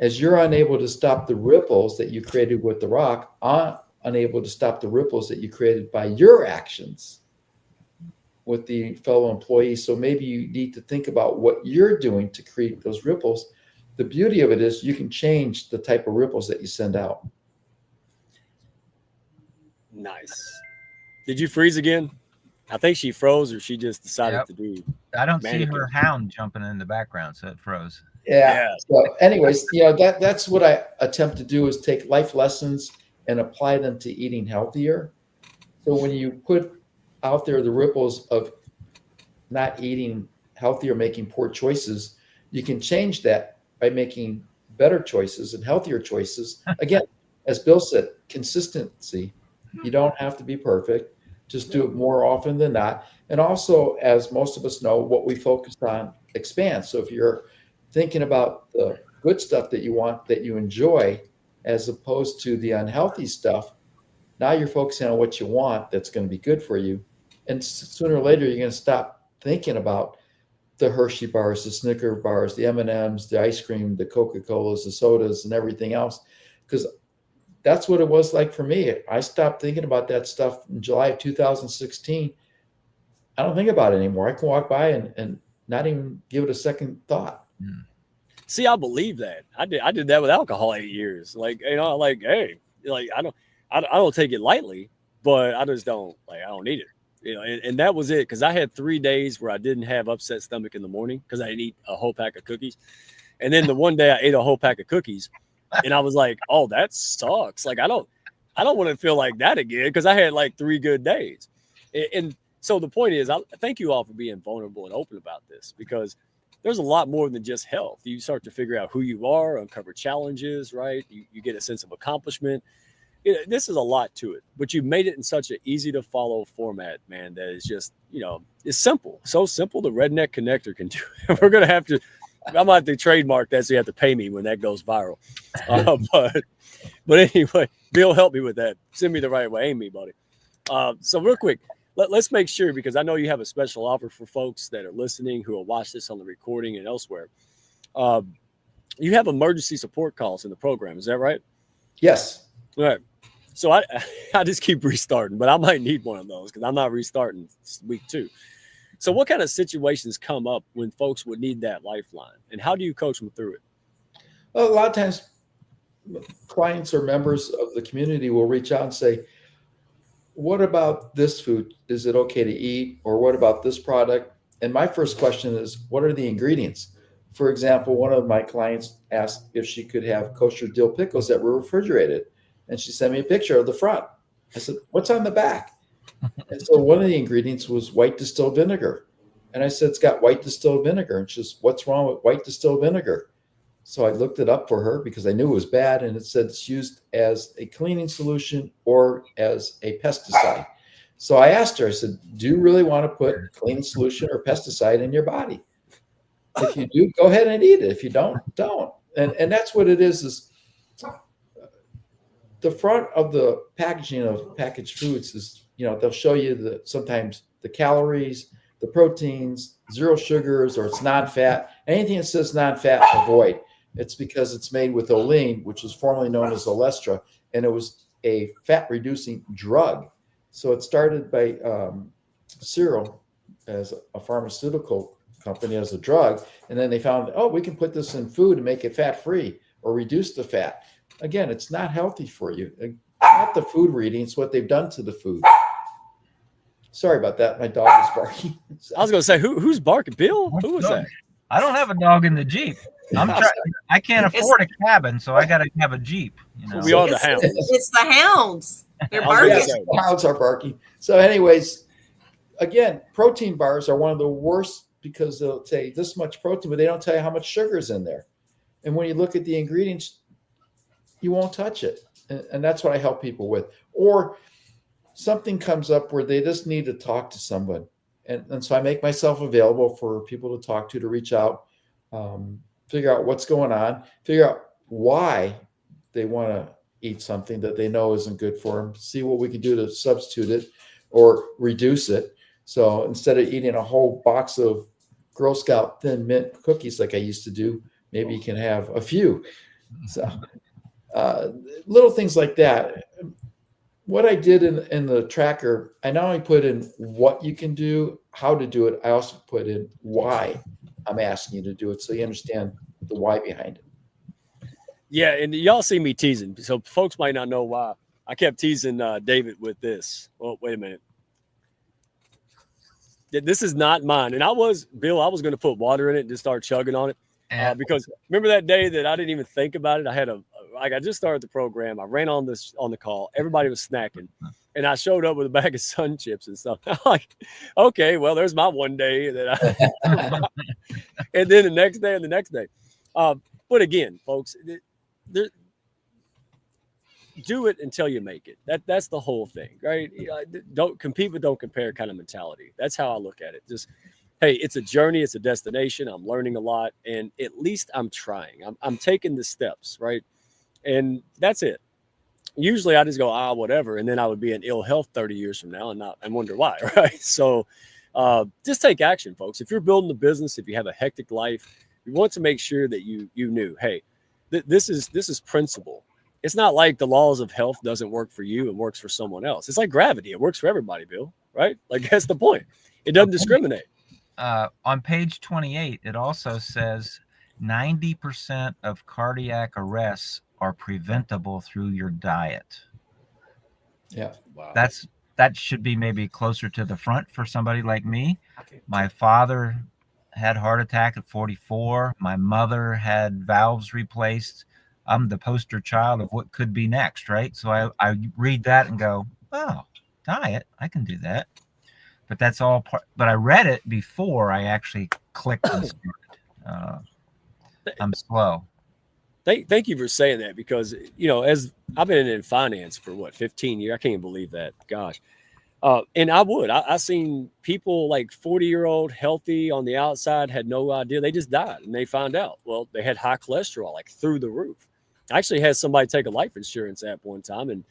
As you're unable to stop the ripples that you created with the rock, I'm unable to stop the ripples that you created by your actions with the fellow employees. So maybe you need to think about what you're doing to create those ripples. The beauty of it is you can change the type of ripples that you send out. Nice. Did you freeze again? I think she froze, or she just decided to do. I don't see her hound jumping in the background, so it froze. Yeah. So anyways, that's what I attempt to do, is take life lessons and apply them to eating healthier. So when you put out there the ripples of not eating healthy or making poor choices, you can change that by making better choices and healthier choices. Again, as Bill said, consistency. You don't have to be perfect. Just do it more often than not. And also, as most of us know, what we focus on expands. So if you're thinking about the good stuff that you want, that you enjoy, as opposed to the unhealthy stuff, now you're focusing on what you want that's going to be good for you. And sooner or later, you're going to stop thinking about the Hershey bars, the Snicker bars, the M&Ms, the ice cream, the Coca-Colas, the sodas, and everything else. Because that's what it was like for me. I stopped thinking about that stuff in July of 2016. I don't think about it anymore. I can walk by and not even give it a second thought. See, I believe that. I did that with alcohol 8 years. Like, like, hey, like I don't take it lightly, but I just don't I don't need it. And that was it, because I had 3 days where I didn't have upset stomach in the morning because I didn't eat a whole pack of cookies. And then the one day I ate a whole pack of cookies, and I was like, oh, that sucks. Like, I don't want to feel like that again, because I had like 3 good days. And so the point is, I thank you all for being vulnerable and open about this, because there's a lot more than just health. You start to figure out who you are, uncover challenges, right? You get a sense of accomplishment. This is a lot to it, but you made it in such an easy to follow format, man, that is just, it's simple. So simple, the Redneck Connector can do it. We're going to have to, I might have to trademark that, so you have to pay me when that goes viral. But anyway, Bill, help me with that. Send me the right way. Aim me, buddy. So real quick, let's make sure, because I know you have a special offer for folks that are listening who will watch this on the recording and elsewhere. You have emergency support calls in the program. Is that right? Yes. All right. So I just keep restarting, but I might need one of those because I'm not restarting week 2. So what kind of situations come up when folks would need that lifeline, and how do you coach them through it? Well, a lot of times clients or members of the community will reach out and say, what about this food? Is it okay to eat? Or what about this product? And my first question is, what are the ingredients? For example, one of my clients asked if she could have kosher dill pickles that were refrigerated. And she sent me a picture of the front. I said, what's on the back? And so one of the ingredients was white distilled vinegar. And I said, it's got white distilled vinegar. And she says, what's wrong with white distilled vinegar? So I looked it up for her because I knew it was bad. And it said it's used as a cleaning solution or as a pesticide. So I asked her, I said, do you really want to put cleaning solution or pesticide in your body? If you do, go ahead and eat it. If you don't, don't. And that's what it is the front of the packaging of packaged foods is, they'll show you sometimes the calories, the proteins, 0 sugars, or it's non-fat. Anything that says non-fat, avoid. It's because it's made with olein, which is formerly known as Olestra, and it was a fat-reducing drug. So it started by Cyril as a pharmaceutical company as a drug, and then they found, we can put this in food and make it fat-free or reduce the fat. Again, it's not healthy for you. Not the food reading, it's what they've done to the food. Sorry about that. My dog is barking. I was going to say, who's barking? Bill? Who was that? I don't have a dog in the Jeep. I can't afford a cabin, so I got to have a Jeep. We are the hounds. It's the hounds. They're barking. Yes, the hounds are barking. So anyways, again, protein bars are one of the worst because they'll say this much protein, but they don't tell you how much sugar is in there. And when you look at the ingredients, you won't touch it. And that's what I help people with. Or something comes up where they just need to talk to someone. And so I make myself available for people to talk to reach out, figure out what's going on, figure out why they want to eat something that they know isn't good for them, see what we can do to substitute it or reduce it. So instead of eating a whole box of Girl Scout Thin Mint cookies like I used to do, maybe you can have a few. So little things like that. What I did in the tracker, I not only put in what you can do, how to do it, I also put in why I'm asking you to do it, so you understand the why behind it. Yeah, and y'all see me teasing, so folks might not know why. I kept teasing David with this. Well, wait a minute. This is not mine. And Bill, I was going to put water in it and just start chugging on it. Because remember that day that I didn't even think about it? I had I just started the program. I ran on the call. Everybody was snacking. And I showed up with a bag of Sun Chips and stuff. I'm like, okay, well, there's my one day that and then the next day and the next day. But again, folks, do it until you make it. That's the whole thing, right? Don't compete, but don't compare kind of mentality. That's how I look at it. Just, hey, it's a journey, it's a destination. I'm learning a lot, and at least I'm trying. I'm taking the steps, right? And that's it. Usually I just go, whatever, and then I would be in ill health 30 years from now and wonder why, right? So just take action, folks. If you're building a business, if you have a hectic life, you want to make sure that you knew, hey, this is principle. It's not like the laws of health doesn't work for you and works for someone else. It's like gravity. It works for everybody, Bill, right? Like that's the point. It doesn't discriminate. On page 28, it also says 90% of cardiac arrests are preventable through your diet. Yeah. Wow. That should be maybe closer to the front for somebody like me. My father had heart attack at 44. My mother had valves replaced. I'm the poster child of what could be next, right? So I read that and go, oh, diet, I can do that. But that's all part. But I read it before I actually clicked and started. I'm slow. Thank you for saying that, because as I've been in finance for 15 years, I can't believe that. Gosh. And I seen people like 40-year-old healthy on the outside, had no idea. They just died and they found out. Well, they had high cholesterol, like through the roof. I actually had somebody take a life insurance app one time, and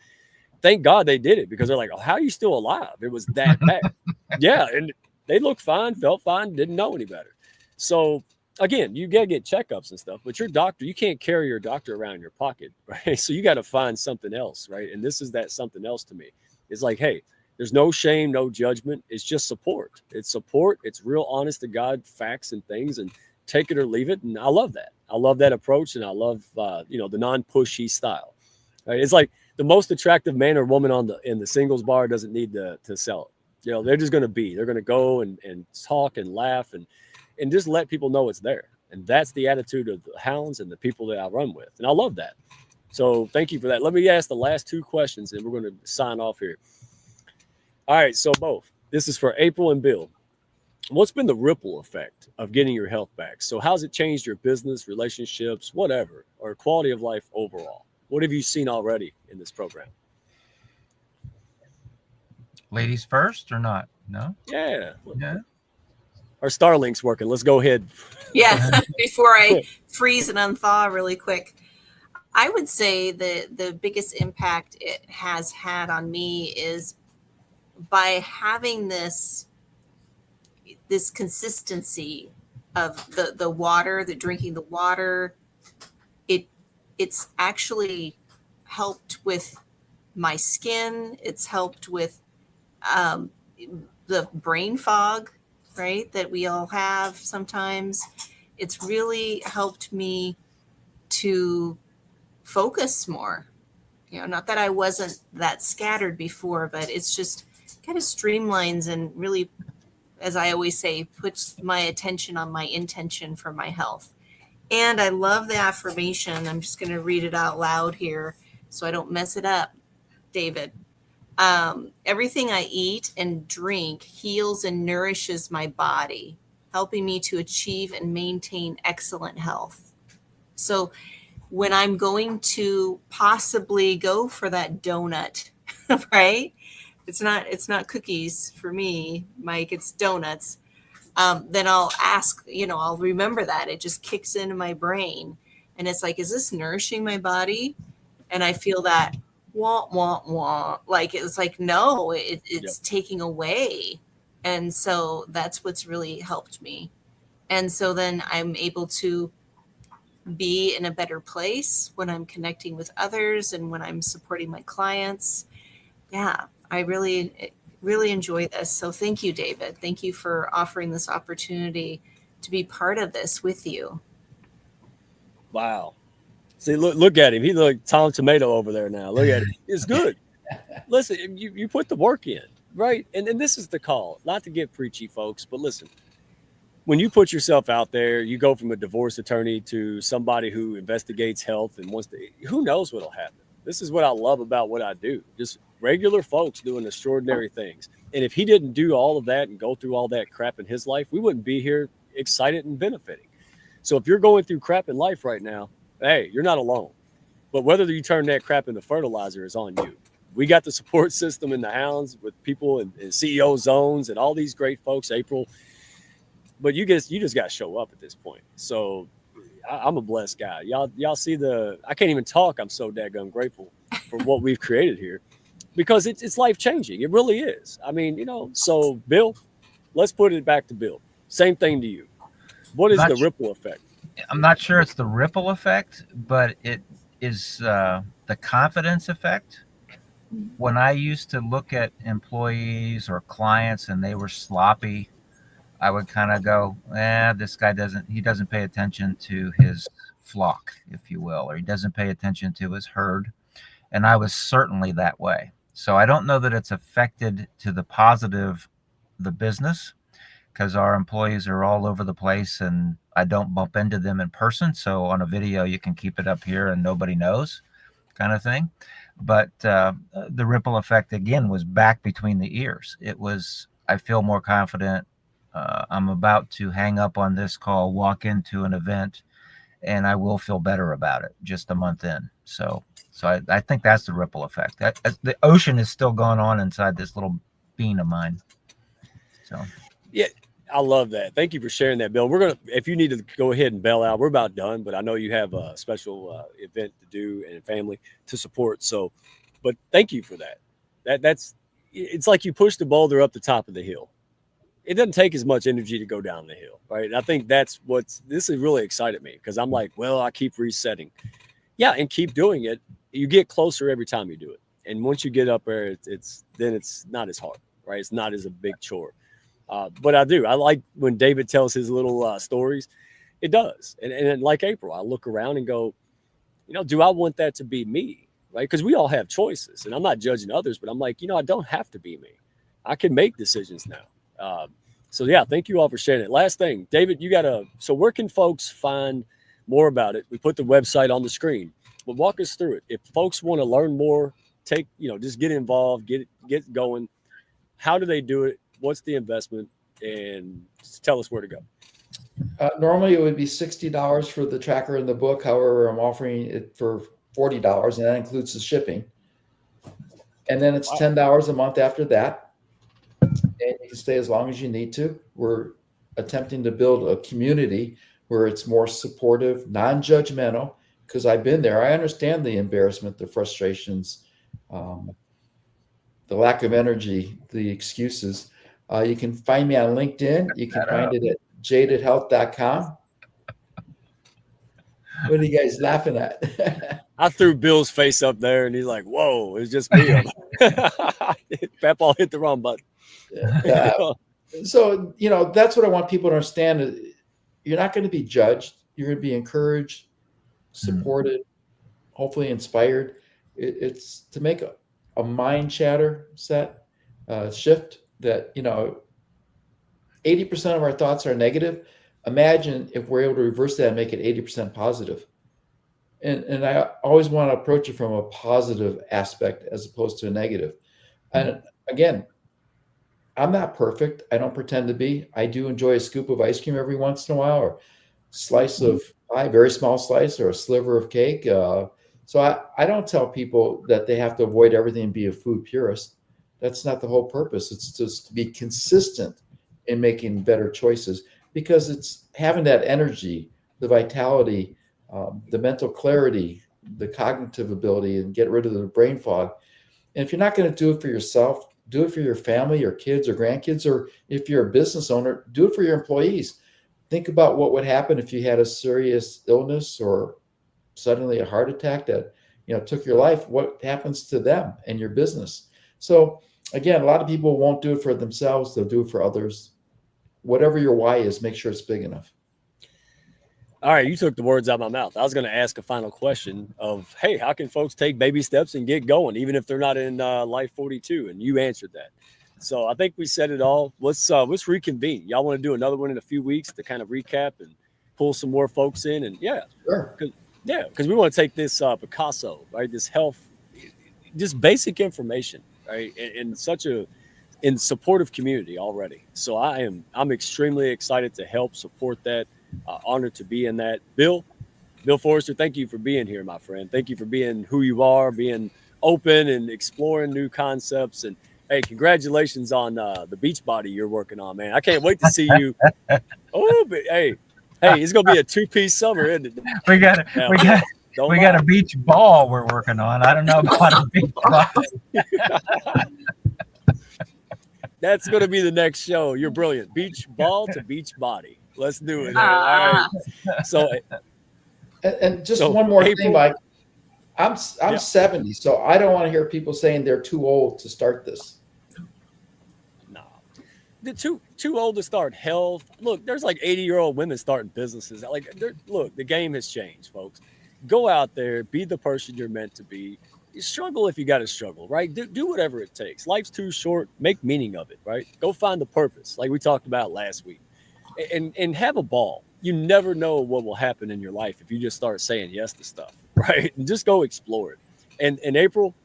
thank God they did it, because they're like, oh, how are you still alive? It was that bad. Yeah. And they looked fine, felt fine, didn't know any better. So again, you got to get checkups and stuff, but your doctor, you can't carry your doctor around in your pocket, right? So you got to find something else, right? And this is that something else to me. It's like, hey, there's no shame, no judgment. It's just support. It's support. It's real honest to God facts and things, and take it or leave it. And I love that. I love that approach. And I love, the non-pushy style, right? It's like the most attractive man or woman in the singles bar doesn't need to sell it. They're just going to they're going to go and talk and laugh and just let people know it's there. And that's the attitude of the hounds and the people that I run with. And I love that. So thank you for that. Let me ask the last two questions and we're going to sign off here. All right. So both, this is for April and Bill. What's been the ripple effect of getting your health back? So how's it changed your business, relationships, whatever, or quality of life overall? What have you seen already in this program? Ladies first or not? No? Yeah. Yeah. Our Starlink's working. Let's go ahead. Yeah, before I freeze and unthaw really quick. I would say the biggest impact it has had on me is by having this consistency of the water, drinking the water. It's actually helped with my skin. It's helped with the brain fog, right, that we all have sometimes. It's really helped me to focus more. Not that I wasn't that scattered before, but it's just kind of streamlines and really, as I always say, puts my attention on my intention for my health. And I love the affirmation. I'm just going to read it out loud here so I don't mess it up, David. Everything I eat and drink heals and nourishes my body, helping me to achieve and maintain excellent health. So when I'm going to possibly go for that donut, right? It's not cookies for me, Mike, it's donuts. Then I'll ask, I'll remember that. It just kicks into my brain. And it's like, is this nourishing my body? And I feel that wah, wah, wah. Like, it's like, no, it's taking away. And so that's what's really helped me. And so then I'm able to be in a better place when I'm connecting with others and when I'm supporting my clients. Yeah, I really enjoy this. So thank you, David. Thank you for offering this opportunity to be part of this with you. Wow. See, look at him. He look Tom Tomato over there now. Look at him. It's good. Listen, you put the work in, right? And this is the call. Not to get preachy, folks, but listen. When you put yourself out there, you go from a divorce attorney to somebody who investigates health and wants to, who knows what'll happen. This is what I love about what I do. Just regular folks doing extraordinary things. And if he didn't do all of that and go through all that crap in his life, we wouldn't be here excited and benefiting. So if you're going through crap in life right now, hey, you're not alone. But whether you turn that crap into fertilizer is on you. We got the support system in the Hounds with people in CEO zones and all these great folks, April. But you just got to show up at this point. So I'm a blessed guy. Y'all see I can't even talk. I'm so daggone grateful for what we've created here because it's life changing. It really is. I mean, so Bill, let's put it back to Bill. Same thing to you. What is the ripple effect? I'm not sure it's the ripple effect, but it is the confidence effect. When I used to look at employees or clients and they were sloppy, I would kind of go, this guy doesn't pay attention to his flock, if you will, or he doesn't pay attention to his herd. And I was certainly that way. So I don't know that it's affected to the positive the business, because our employees are all over the place and I don't bump into them in person. So on a video, you can keep it up here and nobody knows, kind of thing. But the ripple effect, again, was back between the ears. It was, I feel more confident. I'm about to hang up on this call, walk into an event, and I will feel better about it just a month in. So I think that's the ripple effect. The ocean is still going on inside this little bean of mine. So yeah, I love that. Thank you for sharing that, Bill. We're gonna, if you need to go ahead and bail out, we're about done. But I know you have a special event to do and family to support. So, but thank you for that. It's like you push the boulder up the top of the hill. It doesn't take as much energy to go down the hill, right? And I think this has really excited me because I'm like, well, I keep resetting. Yeah, and keep doing it. You get closer every time you do it. And once you get up there, it's not as hard, right? It's not as a big chore. But I like when David tells his little stories. It does. And like April, I look around and go, do I want that to be me, right? Because we all have choices. And I'm not judging others, but I'm like, I don't have to be me. I can make decisions now. So yeah, thank you all for sharing it. Last thing, David, so where can folks find more about it? We put the website on the screen, but walk us through it. If folks want to learn more, just get involved, get going. How do they do it? What's the investment? And tell us where to go. Normally it would be $60 for the tracker and the book. However, I'm offering it for $40, and that includes the shipping. And then it's $10 a month after that. And you can stay as long as you need to. We're attempting to build a community where it's more supportive, non-judgmental, because I've been there. I understand the embarrassment, the frustrations, the lack of energy, the excuses. You can find me on LinkedIn. You can find it at jadedhealth.com. What are you guys laughing at? I threw Bill's face up there and he's like, whoa, it's just me. Peppa hit the wrong button. So, that's what I want people to understand. You're not going to be judged. You're going to be encouraged, supported, hopefully inspired. It's to make a mind chatter shift that, 80% of our thoughts are negative. Imagine if we're able to reverse that and make it 80% positive. And I always want to approach it from a positive aspect as opposed to a negative. And again, I'm not perfect. I don't pretend to be. I do enjoy a scoop of ice cream every once in a while, or slice of pie, very small slice, or a sliver of cake. So I don't tell people that they have to avoid everything and be a food purist. That's not the whole purpose. It's just to be consistent in making better choices, because it's having that energy, the vitality, the mental clarity, the cognitive ability, and get rid of the brain fog. And if you're not going to do it for yourself, do it for your family, your kids or grandkids, or if you're a business owner, do it for your employees. Think about what would happen if you had a serious illness or suddenly a heart attack that took your life. What happens to them and your business? So again, a lot of people won't do it for themselves. They'll do it for others. Whatever your why is, make sure it's big enough. All right, you took the words out of my mouth. I was going to ask a final question of, hey, how can folks take baby steps and get going, even if they're not in Life 42? And you answered that. So I think we said it all. Let's reconvene. Y'all want to do another one in a few weeks to kind of recap and pull some more folks in? And because we want to take this Picasso, right? This health, just basic information, right? In such a supportive community already. So I'm extremely excited to help support that. Honored to be in that. Bill Forrester, thank you for being here, my friend. Thank you for being who you are, being open and exploring new concepts. And hey, congratulations on the beach body you're working on, man. I can't wait to see you. Oh, but hey, it's gonna be a 2-piece summer, isn't it? We got a beach ball we're working on. I don't know about a beach ball. That's gonna be the next show. You're brilliant. Beach ball to beach body. Let's do it. All right. So, and just one more thing, Mike. I'm 70, so I don't want to hear people saying they're too old to start this. No, they're too old to start health. Look, there's like 80-year-old women starting businesses. Like, look, the game has changed, folks. Go out there, be the person you're meant to be. You struggle if you got to struggle, right? Do whatever it takes. Life's too short. Make meaning of it, right? Go find the purpose, like we talked about last week, and have a ball. You never know what will happen in your life if you just start saying yes to stuff, right? And just go explore it. And in April,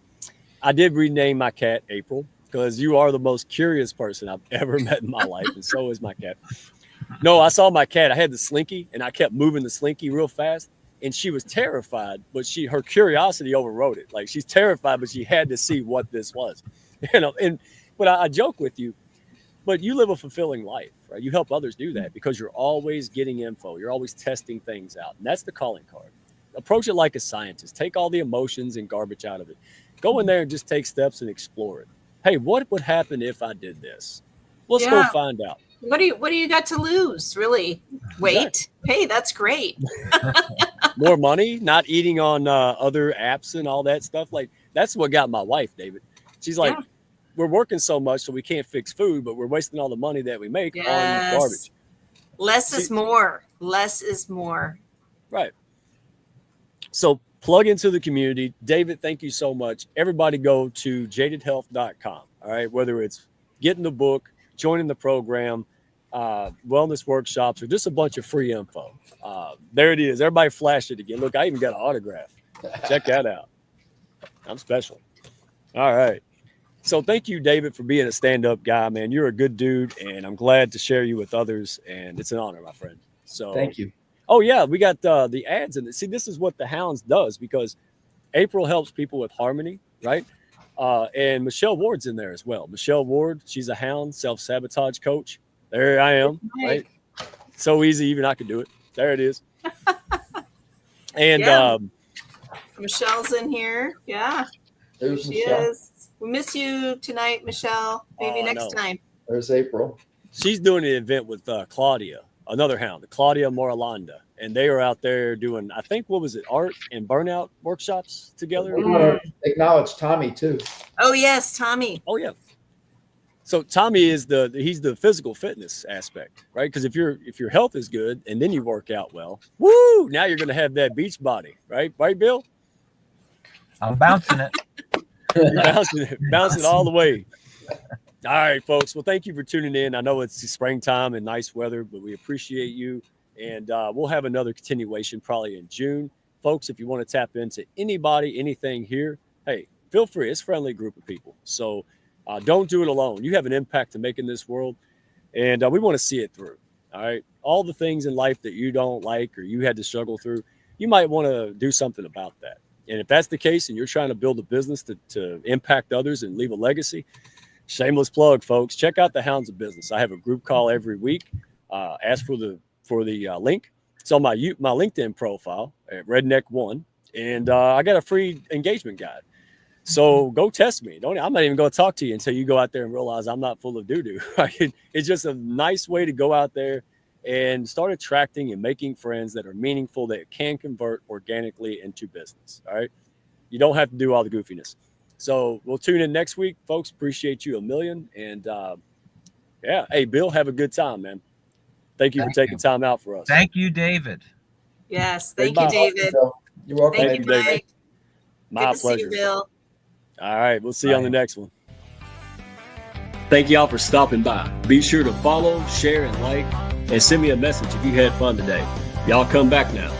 I did rename my cat April because you are the most curious person I've ever met in my life, and so is my cat. No, I saw my cat. I had the Slinky, and I kept moving the Slinky real fast, and she was terrified, but her curiosity overrode it. Like, she's terrified, but she had to see what this was, But I joke with you. But you live a fulfilling life, right? You help others do that because you're always getting info. You're always testing things out. And that's the calling card. Approach it like a scientist. Take all the emotions and garbage out of it. Go in there and just take steps and explore it. Hey, what would happen if I did this? Let's go find out. What do you got to lose, really? Wait. Hey, that's great. More money, not eating on other apps and all that stuff. Like, that's what got my wife, David. She's like, we're working so much so we can't fix food, but we're wasting all the money that we make on garbage. Less is more. Less is more. Right. So plug into the community. David, thank you so much. Everybody go to jadedhealth.com. All right. Whether it's getting the book, joining the program, wellness workshops, or just a bunch of free info. There it is. Everybody flash it again. Look, I even got an autograph. Check that out. I'm special. All right. So thank you, David, for being a stand-up guy, man. You're a good dude, and I'm glad to share you with others, and it's an honor, my friend. So thank you. Oh, yeah, we got the ads. And see, this is what the Hounds does because April helps people with harmony, right? And Michelle Ward's in there as well. Michelle Ward, she's a Hound self-sabotage coach. There I am, right? So easy, even I could do it. There it is. And Michelle's in here. Yeah, there's she Michelle. is. We miss you tonight, Michelle. Maybe next time. There's April. She's doing an event with Claudia, another Hound, Claudia Moralanda. And they are out there doing, I think, what was it, art and burnout workshops together? Acknowledge Tommy, too. Oh, yes, Tommy. Oh, yeah. So Tommy is he's the physical fitness aspect, right? Because if your health is good and then you work out well, woo, now you're going to have that beach body, right? Right, Bill? I'm bouncing it. You're bouncing all the way. All right, folks. Well, thank you for tuning in. I know it's springtime and nice weather, but we appreciate you. And we'll have another continuation probably in June. Folks, if you want to tap into anybody, anything here, hey, feel free. It's a friendly group of people. So don't do it alone. You have an impact to make in this world, and we want to see it through. All right. All the things in life that you don't like or you had to struggle through, you might want to do something about that. And if that's the case and you're trying to build a business to impact others and leave a legacy, shameless plug, folks, check out the Hounds of Business. I have a group call every week. Ask for the link. It's on my LinkedIn profile at Redneck One, and I got a free engagement guide. So go test me. I'm not even going to talk to you until you go out there and realize I'm not full of doo-doo. Right? It's just a nice way to go out there and start attracting and making friends that are meaningful, that can convert organically into business. All right. You don't have to do all the goofiness. So we'll tune in next week, folks. Appreciate you a million. And hey, Bill, have a good time, man. Thank you for taking time out for us. Thank you, David. Yes. Thank you, David. You're welcome. Thank you, Mike. My Good to pleasure. see you, Bill. All right. We'll see you on the next one. Thank y'all for stopping by. Be sure to follow, share, and like, and send me a message if you had fun today. Y'all come back now.